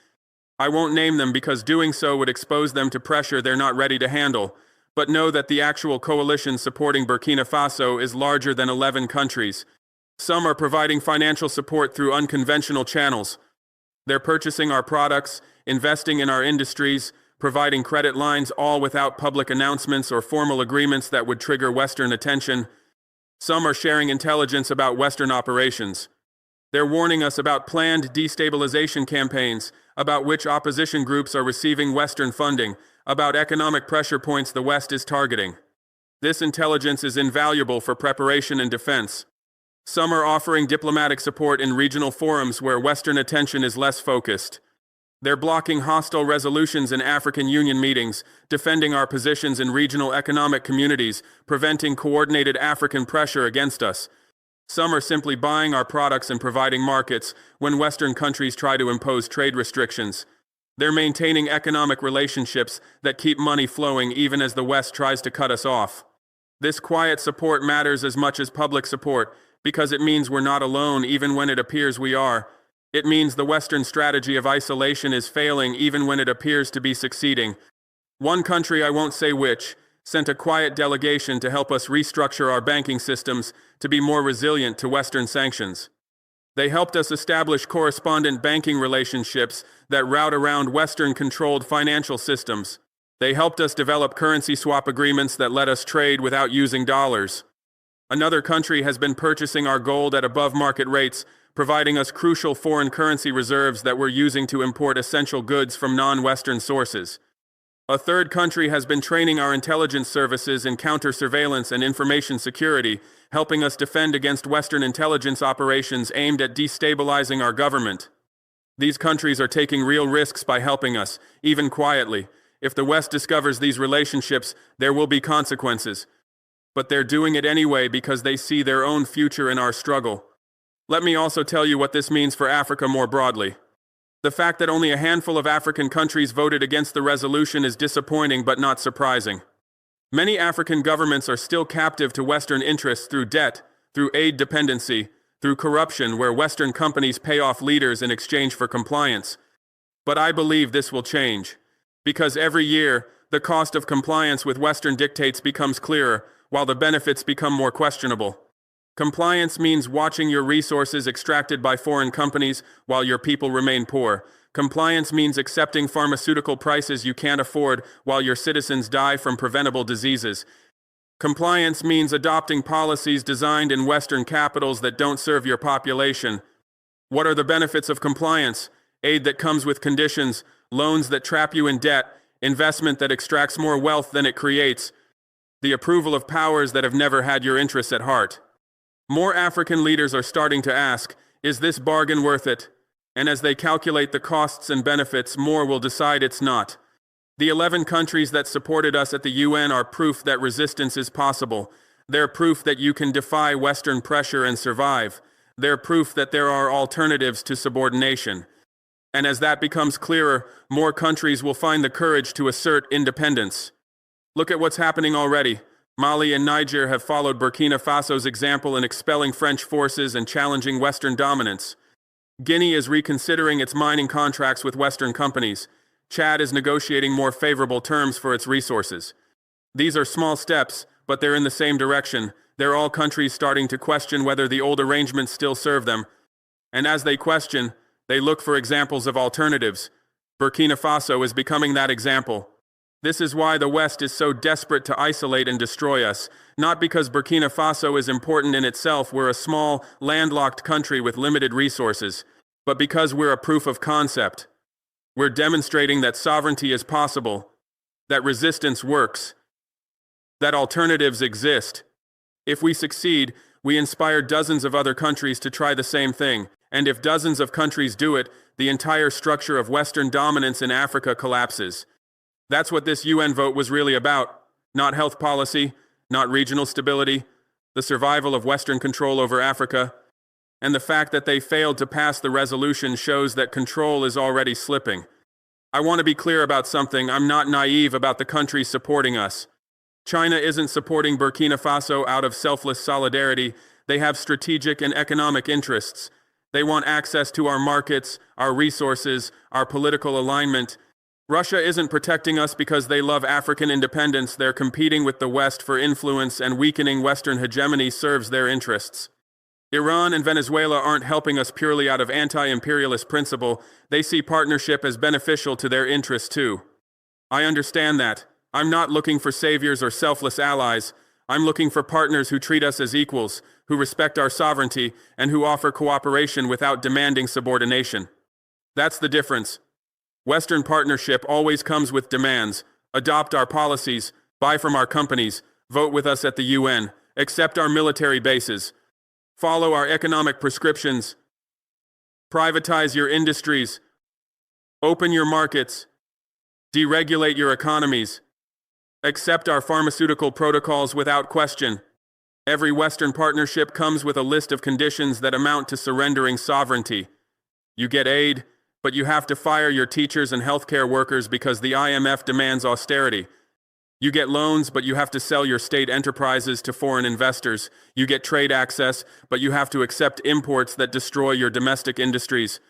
I won't name them because doing so would expose them to pressure they're not ready to handle, but know that the actual coalition supporting Burkina Faso is larger than 11 countries. Some are providing financial support through unconventional channels. They're purchasing our products, investing in our industries, providing credit lines, all without public announcements or formal agreements that would trigger Western attention. Some are sharing intelligence about Western operations. They're warning us about planned destabilization campaigns, about which opposition groups are receiving Western funding, about economic pressure points the West is targeting. This intelligence is invaluable for preparation and defense. Some are offering diplomatic support in regional forums where Western attention is less focused. They're blocking hostile resolutions in African Union meetings, defending our positions in regional economic communities, preventing coordinated African pressure against us. Some are simply buying our products and providing markets when Western countries try to impose trade restrictions. They're maintaining economic relationships that keep money flowing even as the West tries to cut us off. This quiet support matters as much as public support because it means we're not alone even when it appears we are. It means the Western strategy of isolation is failing even when it appears to be succeeding. One country, I won't say which, sent a quiet delegation to help us restructure our banking systems to be more resilient to Western sanctions. They helped us establish correspondent banking relationships that route around Western-controlled financial systems. They helped us develop currency swap agreements that let us trade without using dollars. Another country has been purchasing our gold at above-market rates, providing us crucial foreign currency reserves that we're using to import essential goods from non-Western sources. A third country has been training our intelligence services in counter-surveillance and information security, helping us defend against Western intelligence operations aimed at destabilizing our government. These countries are taking real risks by helping us, even quietly. If the West discovers these relationships, there will be consequences. But they're doing it anyway because they see their own future in our struggle. Let me also tell you what this means for Africa more broadly. The fact that only a handful of African countries voted against the resolution is disappointing but not surprising. Many African governments are still captive to Western interests through debt, through aid dependency, through corruption where Western companies pay off leaders in exchange for compliance. But I believe this will change. Because every year, the cost of compliance with Western dictates becomes clearer, while the benefits become more questionable. Compliance means watching your resources extracted by foreign companies while your people remain poor. Compliance means accepting pharmaceutical prices you can't afford while your citizens die from preventable diseases. Compliance means adopting policies designed in Western capitals that don't serve your population. What are the benefits of compliance? Aid that comes with conditions, loans that trap you in debt, investment that extracts more wealth than it creates, the approval of powers that have never had your interests at heart. More African leaders are starting to ask, is this bargain worth it? And as they calculate the costs and benefits, more will decide it's not. The 11 countries that supported us at the UN are proof that resistance is possible. They're proof that you can defy Western pressure and survive. They're proof that there are alternatives to subordination. And as that becomes clearer, more countries will find the courage to assert independence. Look at what's happening already. Mali and Niger have followed Burkina Faso's example in expelling French forces and challenging Western dominance. Guinea is reconsidering its mining contracts with Western companies. Chad is negotiating more favorable terms for its resources. These are small steps, but they're in the same direction. They're all countries starting to question whether the old arrangements still serve them. And as they question, they look for examples of alternatives. Burkina Faso is becoming that example. This is why the West is so desperate to isolate and destroy us, not because Burkina Faso is important in itself, we're a small, landlocked country with limited resources, but because we're a proof of concept. We're demonstrating that sovereignty is possible, that resistance works, that alternatives exist. If we succeed, we inspire dozens of other countries to try the same thing, and if dozens of countries do it, the entire structure of Western dominance in Africa collapses. That's what this UN vote was really about. Not health policy, not regional stability, the survival of Western control over Africa. And the fact that they failed to pass the resolution shows that control is already slipping. I want to be clear about something. I'm not naive about the countries supporting us. China isn't supporting Burkina Faso out of selfless solidarity. They have strategic and economic interests. They want access to our markets, our resources, our political alignment. Russia isn't protecting us because they love African independence. They're competing with the West for influence, and weakening Western hegemony serves their interests. Iran and Venezuela aren't helping us purely out of anti-imperialist principle. They see partnership as beneficial to their interests too. I understand that. I'm not looking for saviors or selfless allies. I'm looking for partners who treat us as equals, who respect our sovereignty, and who offer cooperation without demanding subordination. That's the difference. Western partnership always comes with demands. Adopt our policies, buy from our companies, vote with us at the UN, accept our military bases, follow our economic prescriptions, privatize your industries, open your markets, deregulate your economies, accept our pharmaceutical protocols without question. Every Western partnership comes with a list of conditions that amount to surrendering sovereignty. You get aid, but you have to fire your teachers and healthcare workers because the IMF demands austerity. You get loans, but you have to sell your state enterprises to foreign investors. You get trade access, but you have to accept imports that destroy your domestic industries.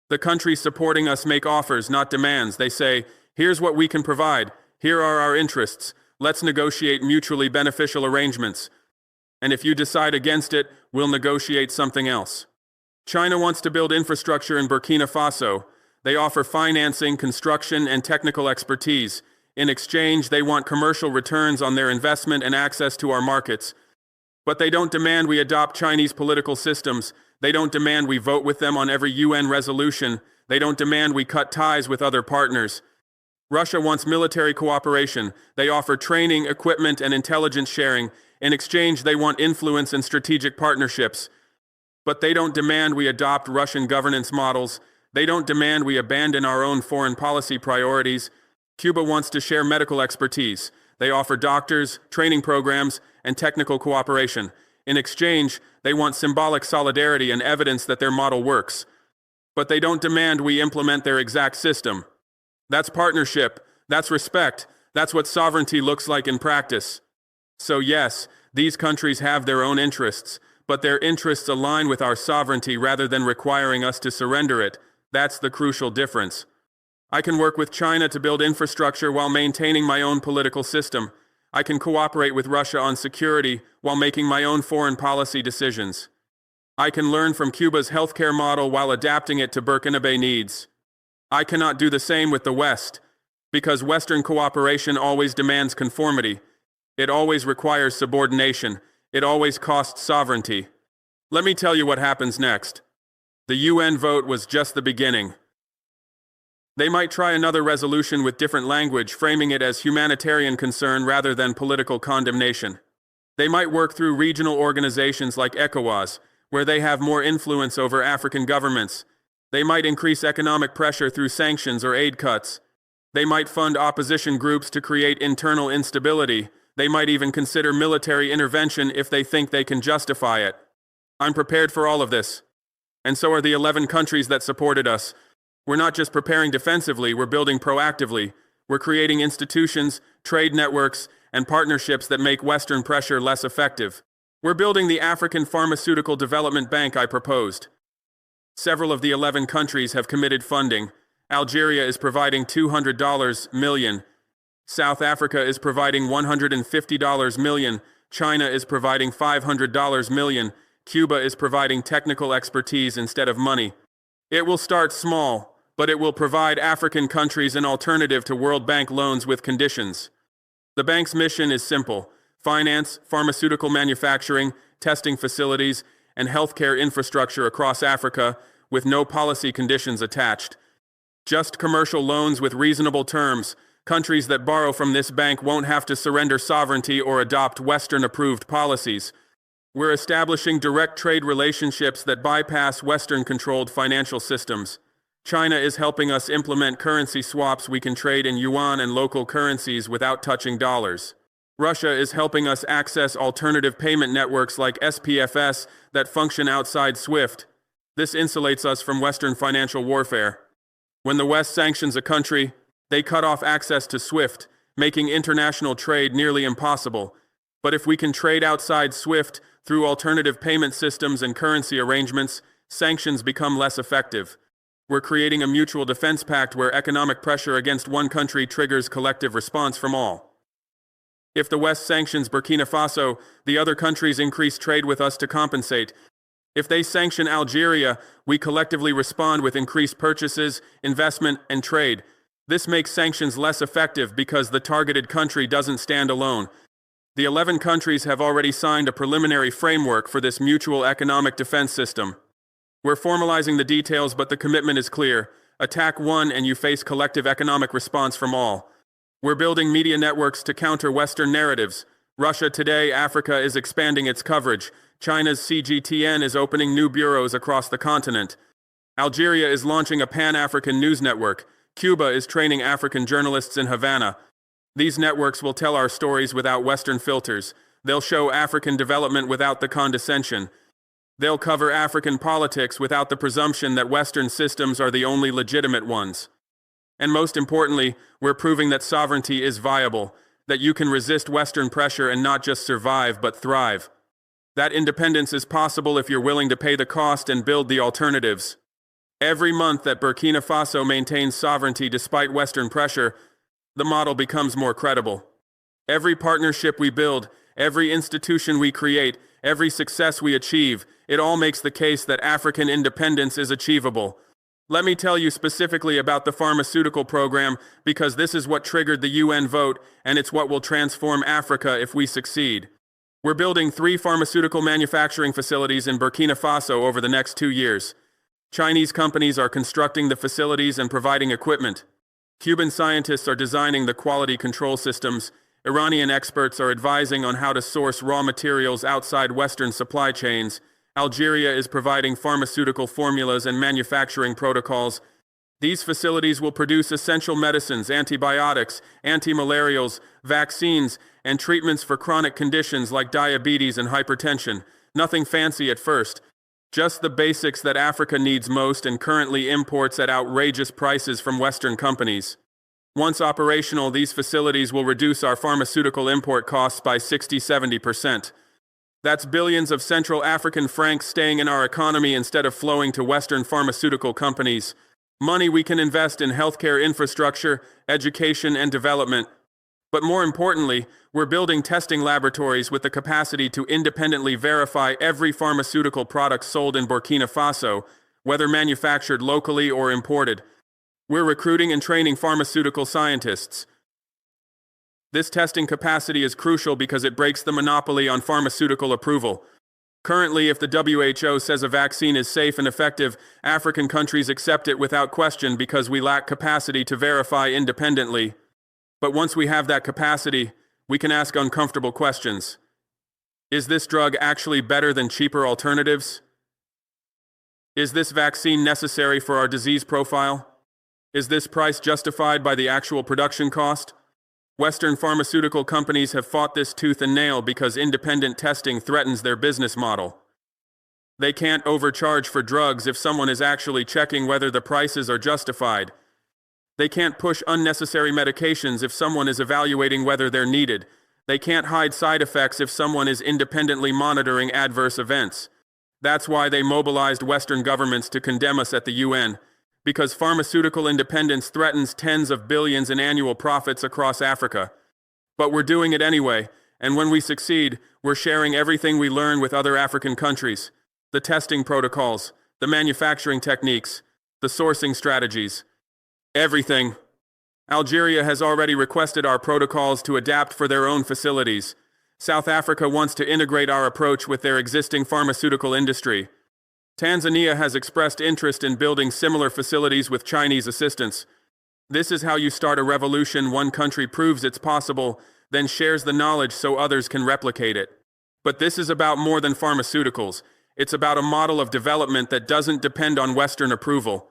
The countries supporting us make offers, not demands. They say, here's what we can provide. Here are our interests. Let's negotiate mutually beneficial arrangements. And if you decide against it, we'll negotiate something else. China wants to build infrastructure in Burkina Faso. They offer financing, construction, and technical expertise. In exchange, they want commercial returns on their investment and access to our markets. But they don't demand we adopt Chinese political systems. They don't demand we vote with them on every UN resolution. They don't demand we cut ties with other partners. Russia wants military cooperation. They offer training, equipment, and intelligence sharing. In exchange, they want influence and strategic partnerships. But they don't demand we adopt Russian governance models. They don't demand we abandon our own foreign policy priorities. Cuba wants to share medical expertise. They offer doctors, training programs, and technical cooperation. In exchange, they want symbolic solidarity and evidence that their model works. But they don't demand we implement their exact system. That's partnership. That's respect. That's what sovereignty looks like in practice. So yes, these countries have their own interests, but their interests align with our sovereignty rather than requiring us to surrender it. That's the crucial difference. I can work with China to build infrastructure while maintaining my own political system. I can cooperate with Russia on security while making my own foreign policy decisions. I can learn from Cuba's healthcare model while adapting it to Burkinabe needs. I cannot do the same with the West, because Western cooperation always demands conformity. It always requires subordination. It always costs sovereignty. Let me tell you what happens next. The UN vote was just the beginning. They might try another resolution with different language, framing it as humanitarian concern rather than political condemnation. They might work through regional organizations like ECOWAS, where they have more influence over African governments. They might increase economic pressure through sanctions or aid cuts. They might fund opposition groups to create internal instability. They might even consider military intervention if they think they can justify it. I'm prepared for all of this. And so are the 11 countries that supported us. We're not just preparing defensively, we're building proactively. We're creating institutions, trade networks, and partnerships that make Western pressure less effective. We're building the African Pharmaceutical Development Bank I proposed. Several of the 11 countries have committed funding. Algeria is providing $200 million. South Africa is providing $150 million. China is providing $500 million. Cuba is providing technical expertise instead of money. It will start small, but it will provide African countries an alternative to World Bank loans with conditions. The bank's mission is simple: finance, pharmaceutical manufacturing, testing facilities, and healthcare infrastructure across Africa with no policy conditions attached. Just commercial loans with reasonable terms. Countries that borrow from this bank won't have to surrender sovereignty or adopt Western-approved policies. We're establishing direct trade relationships that bypass Western-controlled financial systems. China is helping us implement currency swaps. We can trade in yuan and local currencies without touching dollars. Russia is helping us access alternative payment networks like SPFS that function outside SWIFT. This insulates us from Western financial warfare. When the West sanctions a country, they cut off access to SWIFT, making international trade nearly impossible. But if we can trade outside SWIFT through alternative payment systems and currency arrangements, sanctions become less effective. We're creating a mutual defense pact where economic pressure against one country triggers collective response from all. If the West sanctions Burkina Faso, the other countries increase trade with us to compensate. If they sanction Algeria, we collectively respond with increased purchases, investment, and trade. This makes sanctions less effective because the targeted country doesn't stand alone. The 11 countries have already signed a preliminary framework for this mutual economic defense system. We're formalizing the details, but the commitment is clear. Attack one and you face collective economic response from all. We're building media networks to counter Western narratives. Russia Today Africa is expanding its coverage. China's CGTN is opening new bureaus across the continent. Algeria is launching a Pan-African news network. Cuba is training African journalists in Havana. These networks will tell our stories without Western filters. They'll show African development without the condescension. They'll cover African politics without the presumption that Western systems are the only legitimate ones. And most importantly, we're proving that sovereignty is viable, that you can resist Western pressure and not just survive but thrive. That independence is possible if you're willing to pay the cost and build the alternatives. Every month that Burkina Faso maintains sovereignty despite Western pressure, the model becomes more credible. Every partnership we build, every institution we create, every success we achieve, it all makes the case that African independence is achievable. Let me tell you specifically about the pharmaceutical program, because this is what triggered the UN vote, and it's what will transform Africa if we succeed. We're building 3 pharmaceutical manufacturing facilities in Burkina Faso over the next 2 years. Chinese companies are constructing the facilities and providing equipment. Cuban scientists are designing the quality control systems. Iranian experts are advising on how to source raw materials outside Western supply chains. Algeria is providing pharmaceutical formulas and manufacturing protocols. These facilities will produce essential medicines, antibiotics, antimalarials, vaccines, and treatments for chronic conditions like diabetes and hypertension. Nothing fancy at first. Just the basics that Africa needs most and currently imports at outrageous prices from Western companies. Once operational, these facilities will reduce our pharmaceutical import costs by 60–70%. That's billions of Central African francs staying in our economy instead of flowing to Western pharmaceutical companies. Money we can invest in healthcare infrastructure, education, and development. But more importantly, we're building testing laboratories with the capacity to independently verify every pharmaceutical product sold in Burkina Faso, whether manufactured locally or imported. We're recruiting and training pharmaceutical scientists. This testing capacity is crucial because it breaks the monopoly on pharmaceutical approval. Currently, if the WHO says a vaccine is safe and effective, African countries accept it without question because we lack capacity to verify independently. But once we have that capacity, we can ask uncomfortable questions. Is this drug actually better than cheaper alternatives? Is this vaccine necessary for our disease profile? Is this price justified by the actual production cost? Western pharmaceutical companies have fought this tooth and nail because independent testing threatens their business model. They can't overcharge for drugs if someone is actually checking whether the prices are justified. They can't push unnecessary medications if someone is evaluating whether they're needed. They can't hide side effects if someone is independently monitoring adverse events. That's why they mobilized Western governments to condemn us at the UN. Because pharmaceutical independence threatens tens of billions in annual profits across Africa. But we're doing it anyway, and when we succeed, we're sharing everything we learn with other African countries. The testing protocols, the manufacturing techniques, The sourcing strategies. Everything. Algeria has already requested our protocols to adapt for their own facilities. South Africa wants to integrate our approach with their existing pharmaceutical industry. Tanzania has expressed interest in building similar facilities with Chinese assistance. This is how you start a revolution. One country proves it's possible, then shares the knowledge so others can replicate it. But this is about more than pharmaceuticals. It's about a model of development that doesn't depend on Western approval.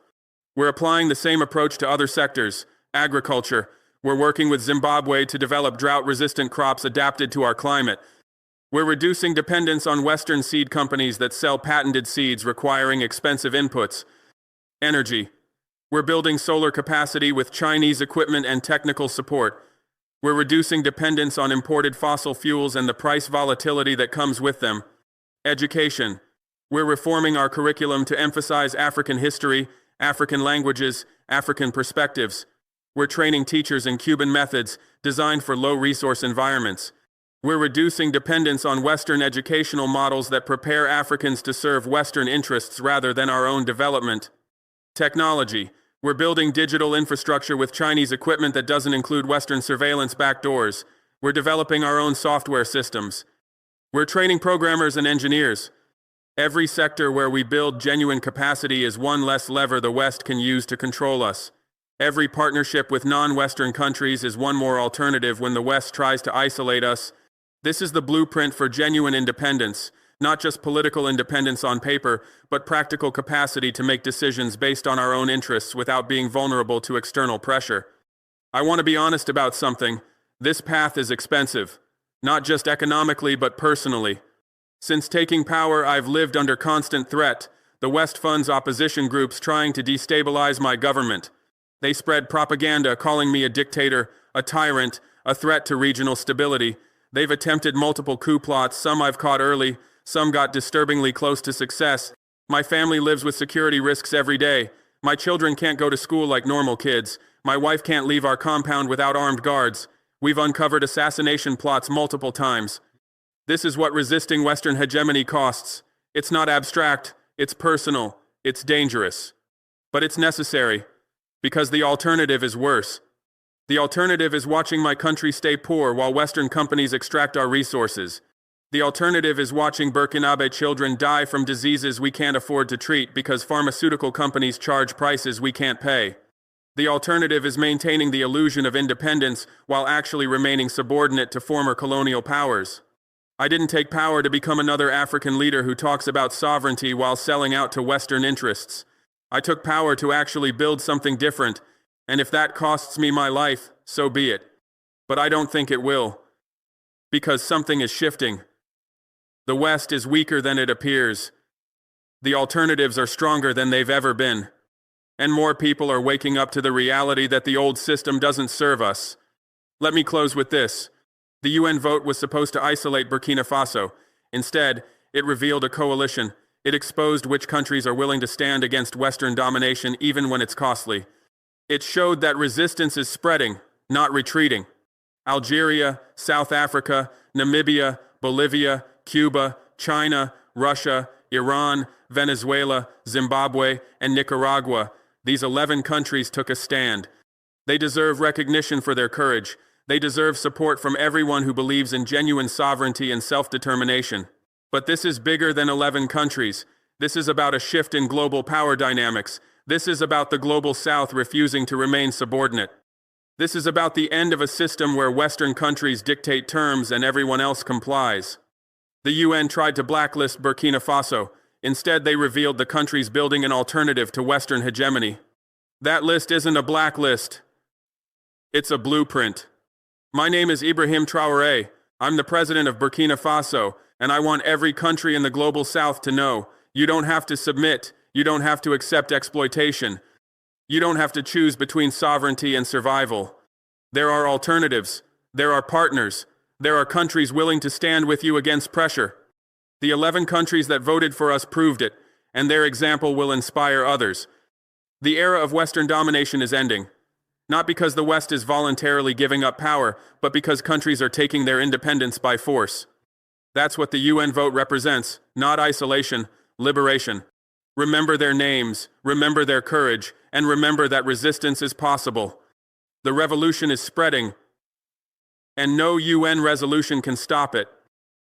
We're applying the same approach to other sectors. Agriculture. We're working with Zimbabwe to develop drought-resistant crops adapted to our climate. We're reducing dependence on Western seed companies that sell patented seeds requiring expensive inputs. Energy. We're building solar capacity with Chinese equipment and technical support. We're reducing dependence on imported fossil fuels and the price volatility that comes with them. Education. We're reforming our curriculum to emphasize African history, African languages, African perspectives. We're training teachers in Cuban methods designed for low-resource environments. We're reducing dependence on Western educational models that prepare Africans to serve Western interests rather than our own development. Technology. We're building digital infrastructure with Chinese equipment that doesn't include Western surveillance backdoors. We're developing our own software systems. We're training programmers and engineers. Every sector where we build genuine capacity is one less lever the West can use to control us. Every partnership with non-Western countries is one more alternative when the West tries to isolate us. This is the blueprint for genuine independence, not just political independence on paper, but practical capacity to make decisions based on our own interests without being vulnerable to external pressure. I want to be honest about something. This path is expensive, not just economically but personally. Since taking power, I've lived under constant threat. The West funds opposition groups trying to destabilize my government. They spread propaganda calling me a dictator, a tyrant, a threat to regional stability. They've attempted multiple coup plots, some I've caught early, some got disturbingly close to success. My family lives with security risks every day. My children can't go to school like normal kids. My wife can't leave our compound without armed guards. We've uncovered assassination plots multiple times. This is what resisting Western hegemony costs. It's not abstract, it's personal, it's dangerous. But it's necessary, because the alternative is worse. The alternative is watching my country stay poor while Western companies extract our resources. The alternative is watching Burkinabe children die from diseases we can't afford to treat because pharmaceutical companies charge prices we can't pay. The alternative is maintaining the illusion of independence while actually remaining subordinate to former colonial powers. I didn't take power to become another African leader who talks about sovereignty while selling out to Western interests. I took power to actually build something different, and if that costs me my life, so be it. But I don't think it will. Because something is shifting. The West is weaker than it appears. The alternatives are stronger than they've ever been. And more people are waking up to the reality that the old system doesn't serve us. Let me close with this. The UN vote was supposed to isolate Burkina Faso. Instead, it revealed a coalition. It exposed which countries are willing to stand against Western domination even when it's costly. It showed that resistance is spreading, not retreating. Algeria, South Africa, Namibia, Bolivia, Cuba, China, Russia, Iran, Venezuela, Zimbabwe, and Nicaragua. These 11 countries took a stand. They deserve recognition for their courage. They deserve support from everyone who believes in genuine sovereignty and self-determination. But this is bigger than 11 countries. This is about a shift in global power dynamics. This is about the global South refusing to remain subordinate. This is about the end of a system where Western countries dictate terms and everyone else complies. The UN tried to blacklist Burkina Faso. Instead, they revealed the country's building an alternative to Western hegemony. That list isn't a blacklist. It's a blueprint. My name is Ibrahim Traoré. I'm the president of Burkina Faso, and I want every country in the global South to know, you don't have to submit. You don't have to accept exploitation. You don't have to choose between sovereignty and survival. There are alternatives. There are partners. There are countries willing to stand with you against pressure. The 11 countries that voted for us proved it, and their example will inspire others. The era of Western domination is ending. Not because the West is voluntarily giving up power, but because countries are taking their independence by force. That's what the UN vote represents, not isolation, liberation. Remember their names, remember their courage, and remember that resistance is possible. The revolution is spreading, and no UN resolution can stop it.